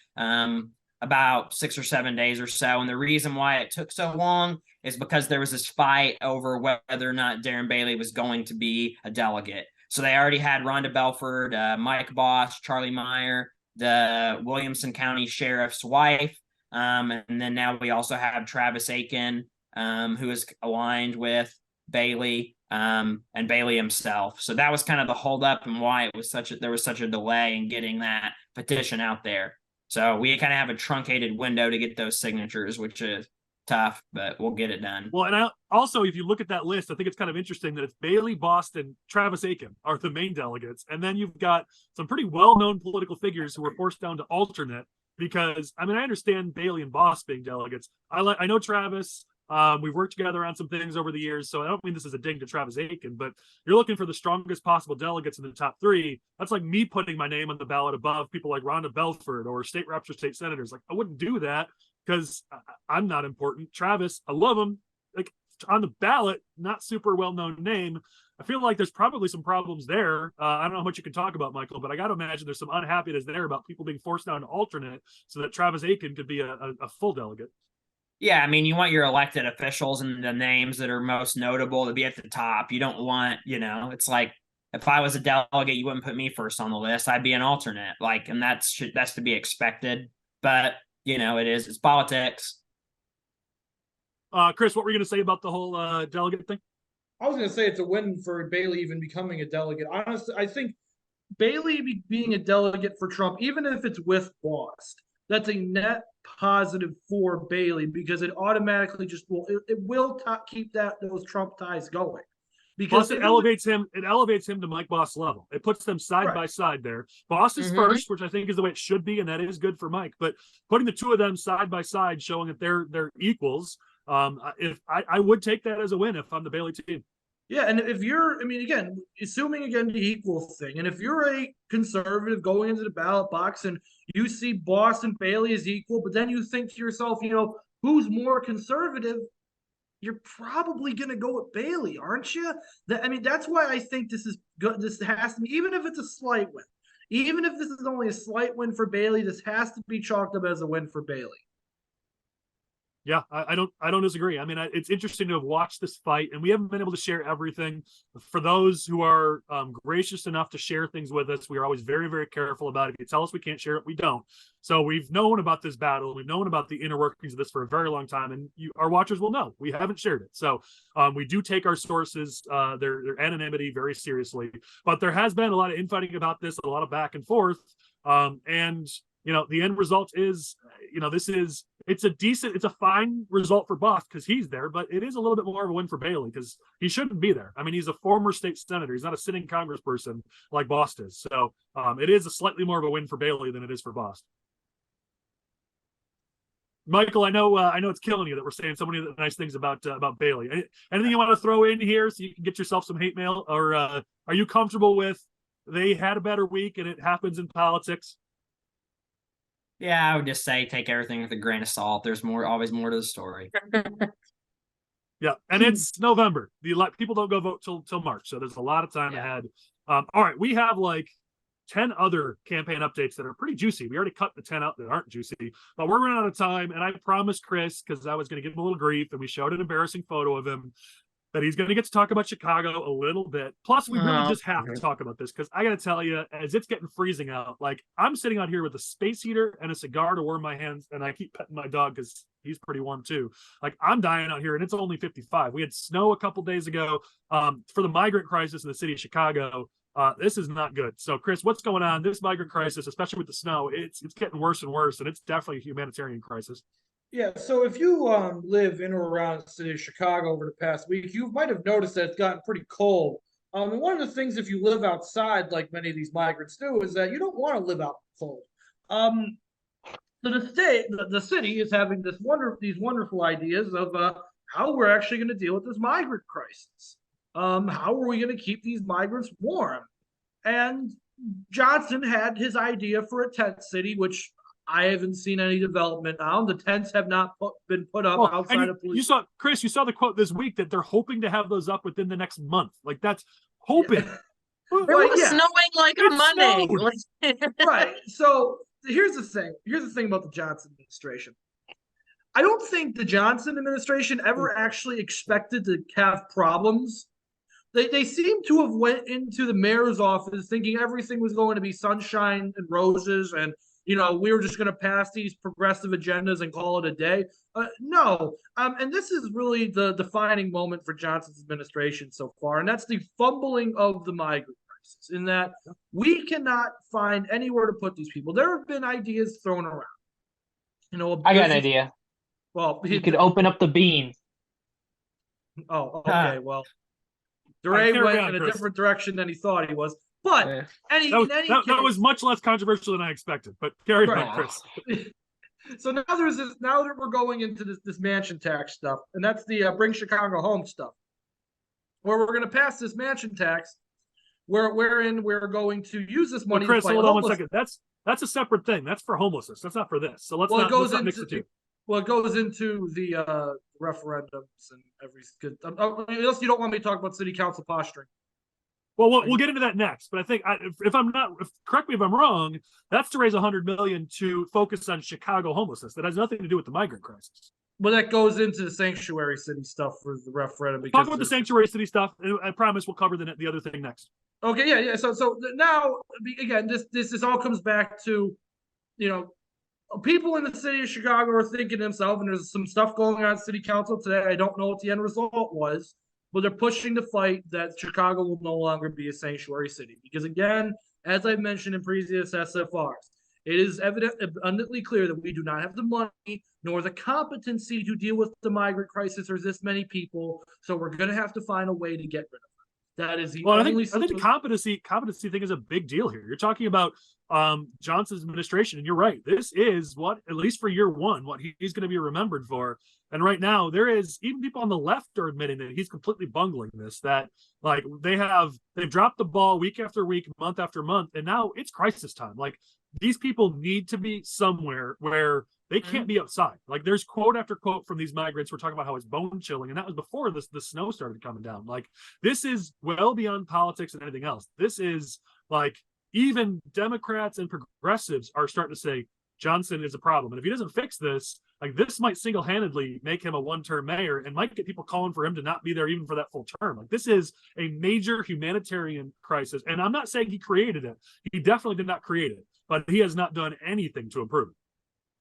about 6 or 7 days or so. And the reason why it took so long is because there was this fight over whether or not Darren Bailey was going to be a delegate. So they already had Rhonda Belford, Mike Bost, Charlie Meyer, the Williamson County Sheriff's wife. And then now we also have Travis Aiken, who is aligned with Bailey and Bailey himself. So that was kind of the holdup and why there was such a delay in getting that petition out there. So we kind of have a truncated window to get those signatures, which is tough, but we'll get it done. Well, and also, if you look at that list, I think it's kind of interesting that it's Bailey, Bost, and Travis Aiken are the main delegates. And then you've got some pretty well-known political figures who were forced down to alternate. Because, I mean, I understand Bailey and Bost being delegates. I know Travis. We've worked together on some things over the years, so I don't mean this as a ding to Travis Aiken, but you're looking for the strongest possible delegates in the top 3. That's like me putting my name on the ballot above people like Rhonda Belford or state reps or state senators. Like, I wouldn't do that because I'm not important. Travis, I love him. Like, on the ballot, not super well-known name. I feel like there's probably some problems there. I don't know how much you can talk about, Michael, but I got to imagine there's some unhappiness there about people being forced down to alternate so that Travis Aiken could be a full delegate. Yeah, I mean, you want your elected officials and the names that are most notable to be at the top. You don't want, it's like if I was a delegate, you wouldn't put me first on the list. I'd be an alternate, and that's to be expected. But, it's politics. Chris, what were you going to say about the whole delegate thing? I was going to say it's a win for Bailey even becoming a delegate. Honestly, I think Bailey being a delegate for Trump, even if it's with Bost, that's a net positive for Bailey because it automatically just will keep those Trump ties going. Because Plus, it elevates him. It elevates him to Mike Bost level. It puts them side by side there. Bost is first, which I think is the way it should be, and that is good for Mike. But putting the two of them side by side, showing that they're equals, if I would take that as a win if I'm the Bailey team. Yeah, and if you're, I mean, again, assuming again the equal thing, and if you're a conservative going into the ballot box and you see Bost and Bailey as equal, but then you think to yourself, who's more conservative? You're probably going to go with Bailey, aren't you? That's why I think this is good. This has to be, even if it's a slight win, even if this is only a slight win for Bailey, this has to be chalked up as a win for Bailey. Yeah, I don't disagree. I mean, it's interesting to have watched this fight, and we haven't been able to share everything. For those who are gracious enough to share things with us, we are always very, very careful about it. If you tell us we can't share it, we don't. So we've known about this battle. We've known about the inner workings of this for a very long time, and our watchers will know we haven't shared it. So we do take our sources, their anonymity very seriously. But there has been a lot of infighting about this, a lot of back and forth, and the end result is, it's a fine result for Bost because he's there, but it is a little bit more of a win for Bailey because he shouldn't be there. I mean, he's a former state senator. He's not a sitting congressperson like Bost is. So it is a slightly more of a win for Bailey than it is for Bost. Michael, I know it's killing you that we're saying so many nice things about Bailey. Anything you want to throw in here so you can get yourself some hate mail, or are you comfortable with they had a better week and it happens in politics? Yeah, I would just say take everything with a grain of salt. There's always more to the story. Yeah, and it's November. People don't go vote till March, so there's a lot of time ahead. All right, we have like 10 other campaign updates that are pretty juicy. We already cut the 10 out that aren't juicy, but we're running out of time. And I promised Chris, because I was going to give him a little grief, and we showed an embarrassing photo of him, that he's going to get to talk about Chicago a little bit. Plus, we really just have to talk about this because I got to tell you, as it's getting freezing out, like I'm sitting out here with a space heater and a cigar to warm my hands, and I keep petting my dog because he's pretty warm too. Like I'm dying out here, and it's only 55. We had snow a couple days ago. For the migrant crisis in the city of Chicago, this is not good. So, Chris, what's going on? This migrant crisis, especially with the snow, it's getting worse and worse, and it's definitely a humanitarian crisis. Yeah, so if you live in or around the city of Chicago over the past week, you might have noticed that it's gotten pretty cold. And one of the things, if you live outside, like many of these migrants do, is that you don't want to live out in the cold. So the city is having these wonderful ideas of how we're actually going to deal with this migrant crisis. How are we going to keep these migrants warm? And Johnson had his idea for a tent city, which I haven't seen any development on. The tents have not been put up outside of police. You saw the quote this week that they're hoping to have those up within the next month. Like that's hoping. It was snowing like a Monday. Right. So here's the thing. Here's the thing about the Johnson administration. I don't think the Johnson administration ever actually expected to have problems. They seem to have went into the mayor's office thinking everything was going to be sunshine and roses and we were just going to pass these progressive agendas and call it a day. No. And this is really the defining moment for Johnson's administration so far. And that's the fumbling of the migrant crisis, in that we cannot find anywhere to put these people. There have been ideas thrown around. I got an idea. Well, you could open up the bean. Oh, okay. Well, Darren went in a different direction than he thought he was. But that was much less controversial than I expected. But carry on, Chris. So now now that we're going into this mansion tax stuff, and that's the Bring Chicago Home stuff, where we're going to pass this mansion tax, wherein we're going to use this money. Chris, hold on 1 second. That's a separate thing. That's for homelessness. That's not for this. So let's not mix the two. Well, it goes into the referendums and everything. Unless you don't want me to talk about city council posturing. Well, we'll get into that next, but I think correct me if I'm wrong, that's to raise $100 million to focus on Chicago homelessness. That has nothing to do with the migrant crisis. Well, that goes into the sanctuary city stuff for the referendum. Talk about the sanctuary city stuff. I promise we'll cover the other thing next. Okay, yeah. So now, again, this all comes back to, people in the city of Chicago are thinking to themselves, and there's some stuff going on in city council today. I don't know what the end result was. But they're pushing the fight that Chicago will no longer be a sanctuary city. Because again, as I've mentioned in previous SFRs, it is abundantly clear that we do not have the money nor the competency to deal with the migrant crisis or this many people. So we're going to have to find a way to get rid of them. That is the Well, only. I think the competency thing is a big deal here. You're talking about Johnson's administration, and you're right. This is what, at least for year one, what he's going to be remembered for. And right now, there is even people on the left are admitting that he's completely bungling this. That like they've dropped the ball week after week, month after month, and now it's crisis time. Like these people need to be somewhere where they can't be outside. Like there's quote after quote from these migrants. We're talking about how it's bone chilling, and that was before the snow started coming down. Like this is well beyond politics and anything else. This is like even Democrats and progressives are starting to say Johnson is a problem, and if he doesn't fix this, like this might single-handedly make him a one-term mayor and might get people calling for him to not be there even for that full term. Like this is a major humanitarian crisis, and I'm not saying he created it. He definitely did not create it, but he has not done anything to improve it.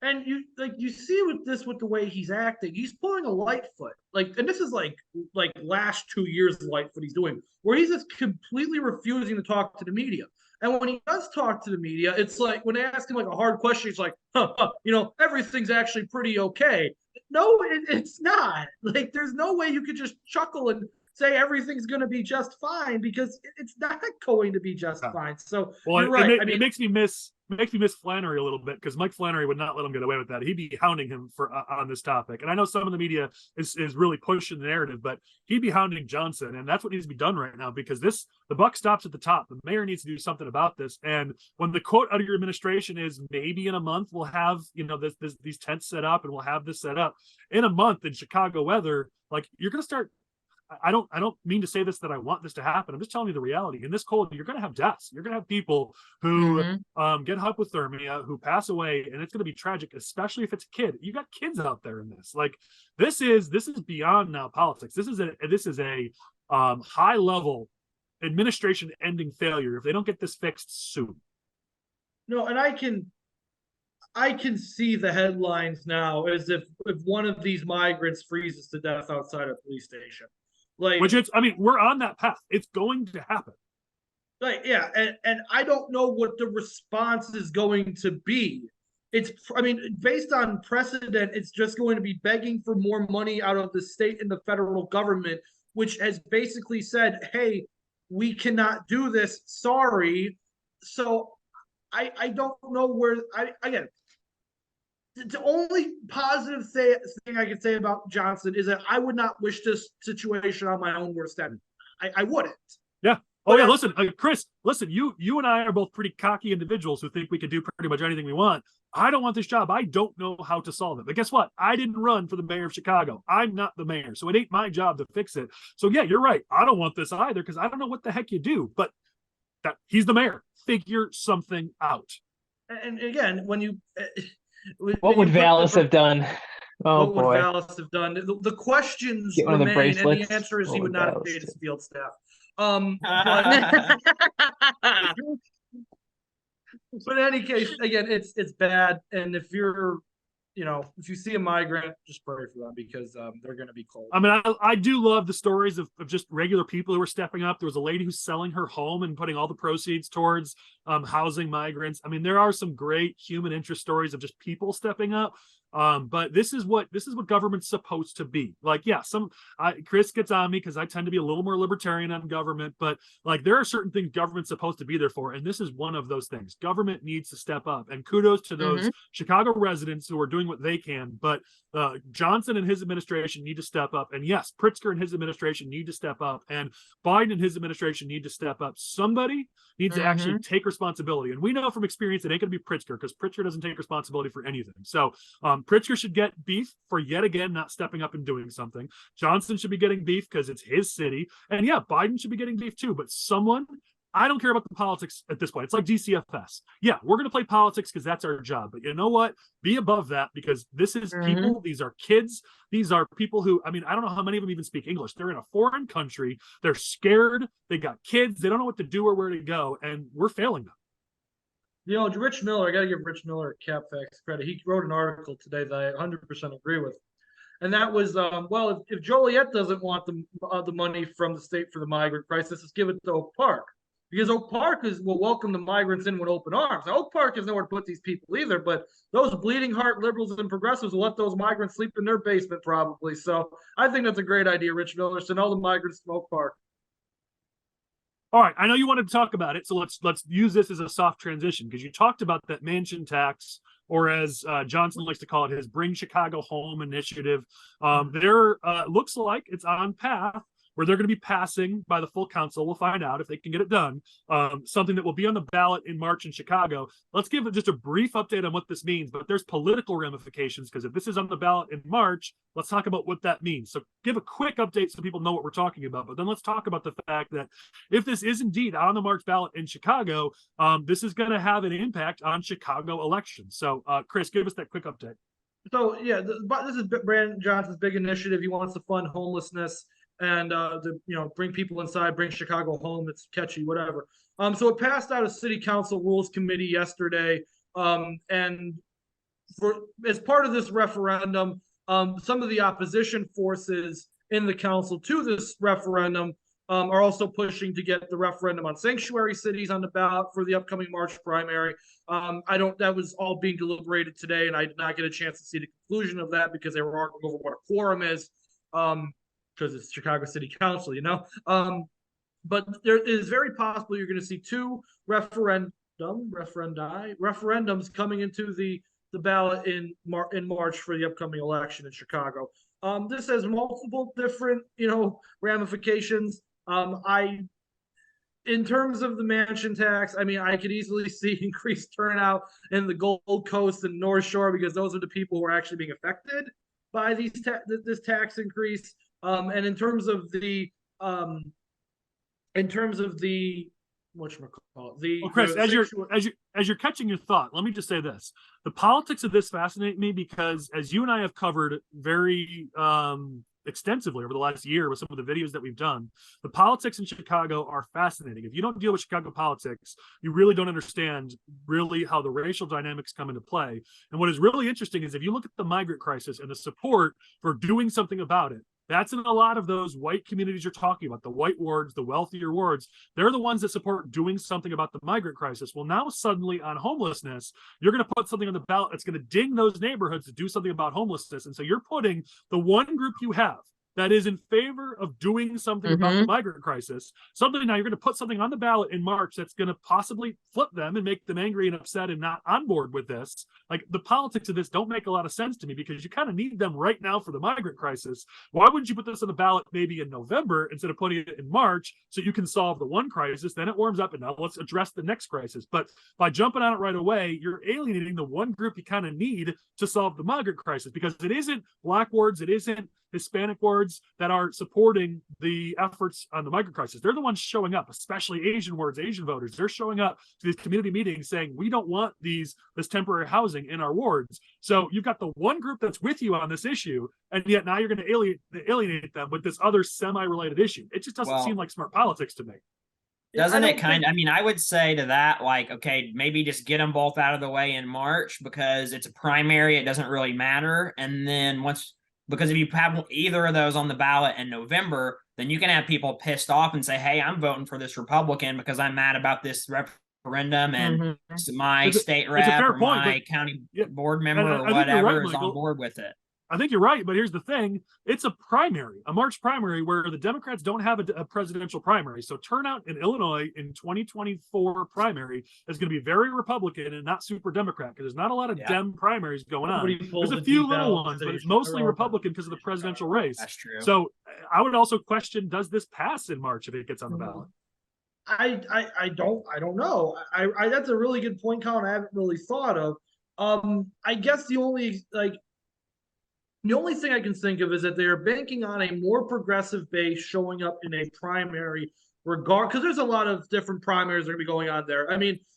And you see with the way he's acting, he's pulling a Lightfoot. And this is like last 2 years of Lightfoot he's doing, where he's just completely refusing to talk to the media. And when he does talk to the media, it's like when they ask him like a hard question, he's like, everything's actually pretty okay. No, it's not. Like there's no way you could just chuckle and say everything's going to be just fine, because it's not going to be just fine. So you're right. It makes me miss Flannery a little bit, because Mike Flannery would not let him get away with that. He'd be hounding him for on this topic. And I know some of the media is really pushing the narrative, but he'd be hounding Johnson, and that's what needs to be done right now, because the buck stops at the top. The mayor needs to do something about this. And when the quote out of your administration is maybe in a month we'll have these tents set up and we'll have this set up in a month in Chicago weather, like you're going to start. I don't mean to say this that I want this to happen. I'm just telling you the reality. In this cold, you're going to have deaths. You're going to have people who get hypothermia, who pass away, and it's going to be tragic, especially if it's a kid. You got kids out there in this. Like this is beyond now politics. This is a high level administration ending failure if they don't get this fixed soon. No, and I can see the headlines now as if one of these migrants freezes to death outside a police station. We're on that path. It's going to happen. Yeah, and I don't know what the response is going to be. Based on precedent, it's just going to be begging for more money out of the state and the federal government, which has basically said, hey, we cannot do this. Sorry. So I don't know where the only positive thing I can say about Johnson is that I would not wish this situation on my own worst enemy. I wouldn't. Yeah. Oh, yeah. Listen, Chris, you and I are both pretty cocky individuals who think we can do pretty much anything we want. I don't want this job. I don't know how to solve it. But guess what? I didn't run for the mayor of Chicago. I'm not the mayor. So it ain't my job to fix it. So, yeah, you're right. I don't want this either, because I don't know what the heck you do. But he's the mayor. Figure something out. And again, when you... What would Vallis have done? Oh, what would Vallis have done? The questions remain, and the answer is he would not have paid his field staff. But in any case, again, it's bad. And if you see a migrant, just pray for them, because they're going to be cold. I do love the stories of just regular people who are stepping up. There was a lady who's selling her home and putting all the proceeds towards housing migrants. There are some great human interest stories of just people stepping up. But this is what government's supposed to be. Chris gets on me because I tend to be a little more libertarian on government, but there are certain things government's supposed to be there for, and this is one of those things. Government needs to step up, and kudos to those Chicago residents who are doing what they can. But Johnson and his administration need to step up, and yes, Pritzker and his administration need to step up, and Biden and his administration need to step up. Somebody needs to actually take responsibility, and we know from experience it ain't going to be Pritzker, because Pritzker doesn't take responsibility for anything. So Pritzker should get beef for yet again not stepping up and doing something. Johnson should be getting beef because it's his city. And yeah, Biden should be getting beef too. But I don't care about the politics at this point. It's like DCFS. Yeah, we're going to play politics because that's our job. But you know what? Be above that, because this is people. These are kids. These are people who, I don't know how many of them even speak English. They're in a foreign country. They're scared. They got kids. They don't know what to do or where to go. And we're failing them. Rich Miller, I got to give Rich Miller at CapFax credit. He wrote an article today that I 100% agree with. And that was, if Joliet doesn't want the money from the state for the migrant crisis, let's give it to Oak Park. Because Oak Park will welcome the migrants in with open arms. Now, Oak Park has nowhere to put these people either, but those bleeding heart liberals and progressives will let those migrants sleep in their basement probably. So I think that's a great idea, Rich Miller. Send all the migrants to Oak Park. All right, I know you wanted to talk about it, so let's use this as a soft transition, because you talked about that mansion tax, or as Johnson likes to call it, his Bring Chicago Home initiative. There looks like it's on path where they're going to be passing by the full council. We'll find out if they can get it done. Something that will be on the ballot in March in Chicago. Let's give just a brief update on what this means, but there's political ramifications, because if this is on the ballot in March, let's talk about what that means. So give a quick update so people know what we're talking about, but then let's talk about the fact that if this is indeed on the March ballot in Chicago, this is going to have an impact on Chicago elections. So Chris, give us that quick update. So yeah, this is Brandon Johnson's big initiative. He wants to fund homelessness and bring people inside, bring Chicago home. It's catchy, whatever. So it passed out of City Council Rules Committee yesterday, and as part of this referendum, some of the opposition forces in the council to this referendum are also pushing to get the referendum on sanctuary cities on the ballot for the upcoming March primary. That was all being deliberated today, and I did not get a chance to see the conclusion of that because they were arguing over what a quorum is. Because it's Chicago City Council, but there is very possible you're going to see two referendums coming into the ballot in March for the upcoming election in Chicago. This has multiple different, ramifications. In terms of the mansion tax, I could easily see increased turnout in the Gold Coast and North Shore, because those are the people who are actually being affected by this tax increase. And in terms of the Chris, as you're catching your thought, let me just say this: the politics of this fascinate me, because as you and I have covered very extensively over the last year with some of the videos that we've done, the politics in Chicago are fascinating. If you don't deal with Chicago politics, you really don't understand really how the racial dynamics come into play. And what is really interesting is if you look at the migrant crisis and the support for doing something about it, that's in a lot of those white communities you're talking about, the white wards, the wealthier wards. They're the ones that support doing something about the migrant crisis. Well, now suddenly on homelessness, you're going to put something on the ballot that's going to ding those neighborhoods to do something about homelessness. And so you're putting the one group you have that is in favor of doing something about the migrant crisis. Suddenly now you're going to put something on the ballot in March that's going to possibly flip them and make them angry and upset and not on board with this. Like, the politics of this don't make a lot of sense to me, because you kind of need them right now for the migrant crisis. Why wouldn't you put this on the ballot maybe in November instead of putting it in March, so you can solve the one crisis, then it warms up, and now let's address the next crisis. But by jumping on it right away, you're alienating the one group you kind of need to solve the migrant crisis, because it isn't Black wards, it isn't Hispanic wards that are supporting the efforts on the migrant crisis. They're the ones showing up, especially Asian wards, Asian voters. They're showing up to these community meetings saying, we don't want this temporary housing in our wards. So you've got the one group that's with you on this issue, and yet now you're going to alienate them with this other semi-related issue. It just doesn't seem like smart politics to me. Doesn't it kind of, I would say to that, like, okay, maybe just get them both out of the way in March, because it's a primary. It doesn't really matter. And then because if you have either of those on the ballot in November, then you can have people pissed off and say, hey, I'm voting for this Republican because I'm mad about this referendum, and my state rep or my county board member or whatever is on board with it. I think you're right, but here's the thing. It's a primary, a March primary, where the Democrats don't have a presidential primary. So turnout in Illinois in 2024 primary is going to be very Republican and not super Democrat, because there's not a lot of Dem primaries going on. There's a few little ones, but it's mostly Republican because of the presidential race. That's true. So I would also question, does this pass in March if it gets on the ballot? I don't know. I that's a really good point, Colin. I haven't really thought of. I guess the only thing I can think of is that they are banking on a more progressive base showing up in a primary because there's a lot of different primaries that are going to be going on there.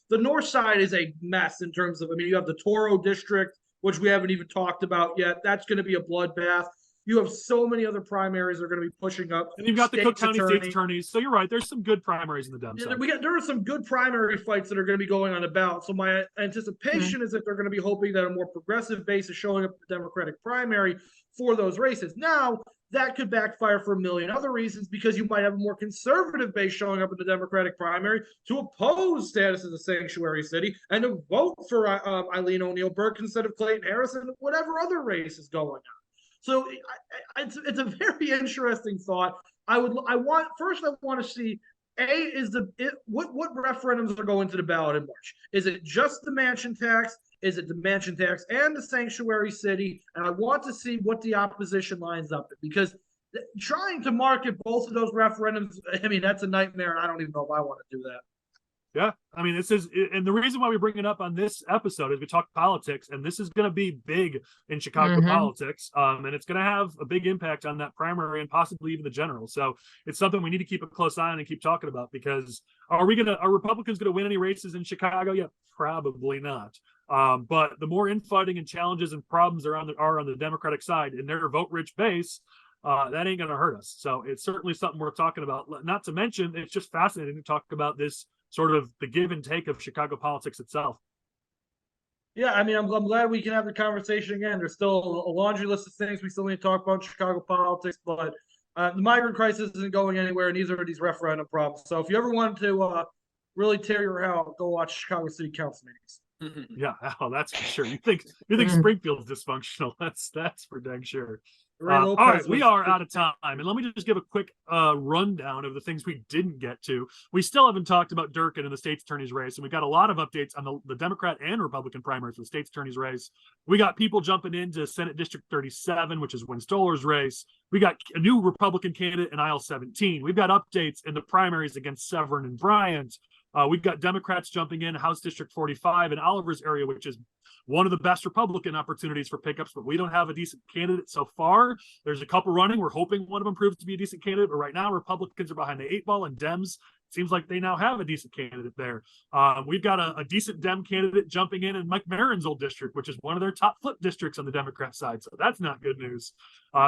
The north side is a mess in terms of, you have the Toro district, which we haven't even talked about yet. That's going to be a bloodbath. You have so many other primaries that are going to be pushing up. And you've got the Cook County State's attorneys. So you're right. There's some good primaries in the Dems. There are some good primary fights that are going to be going on the ballot. So my anticipation is that they're going to be hoping that a more progressive base is showing up in the Democratic primary for those races. Now, that could backfire for a million other reasons, because you might have a more conservative base showing up in the Democratic primary to oppose status as a sanctuary city and to vote for Eileen O'Neill Burke instead of Clayton Harris and whatever other race is going on. So it's a very interesting thought. I want to see what referendums are going to the ballot in March? Is it just the mansion tax? Is it the mansion tax and the sanctuary city? And I want to see what the opposition lines up at, because trying to market both of those referendums, I mean, that's a nightmare, and I don't even know if I want to do that. Yeah, I mean, this is, and the reason why we bring it up on this episode is we talk politics, and this is going to be big in Chicago politics, and it's going to have a big impact on that primary and possibly even the general. So it's something we need to keep a close eye on and keep talking about, because are Republicans going to win any races in Chicago? Yeah, probably not. But the more infighting and challenges and problems are on the Democratic side in their vote-rich base, that ain't going to hurt us. So it's certainly something worth talking about. Not to mention, it's just fascinating to talk about this sort of the give and take of Chicago politics itself. Yeah, I mean, I'm glad we can have the conversation again. There's still a laundry list of things we still need to talk about in Chicago politics, but the migrant crisis isn't going anywhere, and these are these referendum problems. So if you ever want to really tear your hair out, go watch Chicago City Council meetings. Yeah, that's for sure. You think Springfield's dysfunctional? That's for dang sure. All right, we are out of time, and let me just give a quick rundown of the things we didn't get to. We still haven't talked about Durkin and the state's attorney's race, and we got a lot of updates on the Democrat and Republican primaries for the state's attorney's race. We got people jumping into Senate District 37, which is Win Stoller's race. We got a new Republican candidate in aisle 17. We've got updates in the primaries against Severin and Bryant. We've got Democrats jumping in House District 45 in Oliver's area, which is one of the best Republican opportunities for pickups, but we don't have a decent candidate so far. There's a couple running. We're hoping one of them proves to be a decent candidate, but right now Republicans are behind the 8 ball, and Dems, it seems like they now have a decent candidate there. We've got a decent Dem candidate jumping in Mike Marin's old district, which is one of their top flip districts on the Democrat side, so that's not good news.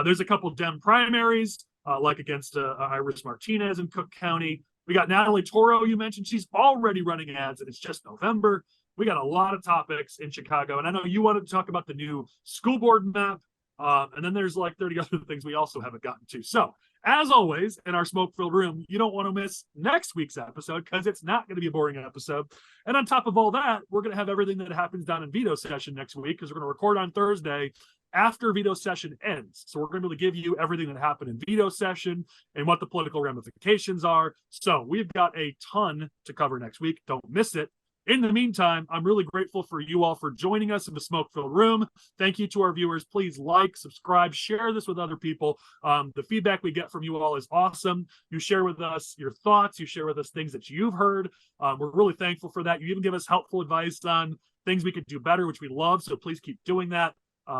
There's a couple Dem primaries, like against Iris Martinez in Cook County. We got Natalie Toro, you mentioned. She's already running ads, and it's just November. We got a lot of topics in Chicago, and I know you wanted to talk about the new school board map, and then there's like 30 other things we also haven't gotten to. So, as always, in our smoke-filled room, you don't want to miss next week's episode, because it's not going to be a boring episode. And on top of all that, we're going to have everything that happens down in veto session next week, because we're going to record on Thursday after veto session ends. So we're going to be able to give you everything that happened in veto session and what the political ramifications are. So we've got a ton to cover next week. Don't miss it. In the meantime, I'm really grateful for you all for joining us in the smoke-filled room. Thank you to our viewers. Please like, subscribe, share this with other people. The feedback we get from you all is awesome. You share with us your thoughts. You share with us things that you've heard. We're really thankful for that. You even give us helpful advice on things we could do better, which we love. So please keep doing that.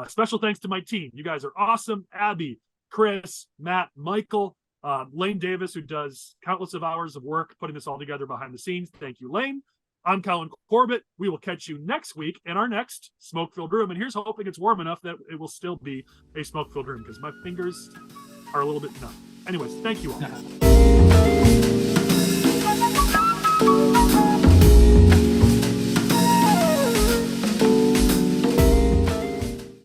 Special thanks to my team. You guys are awesome. Abby, Chris, Matt, Michael, Lane Davis, who does countless of hours of work putting this all together behind the scenes. Thank you, Lane. I'm Colin Corbett. We will catch you next week in our next smoke-filled room. And here's hoping it's warm enough that it will still be a smoke-filled room, because my fingers are a little bit numb. Anyways, thank you all.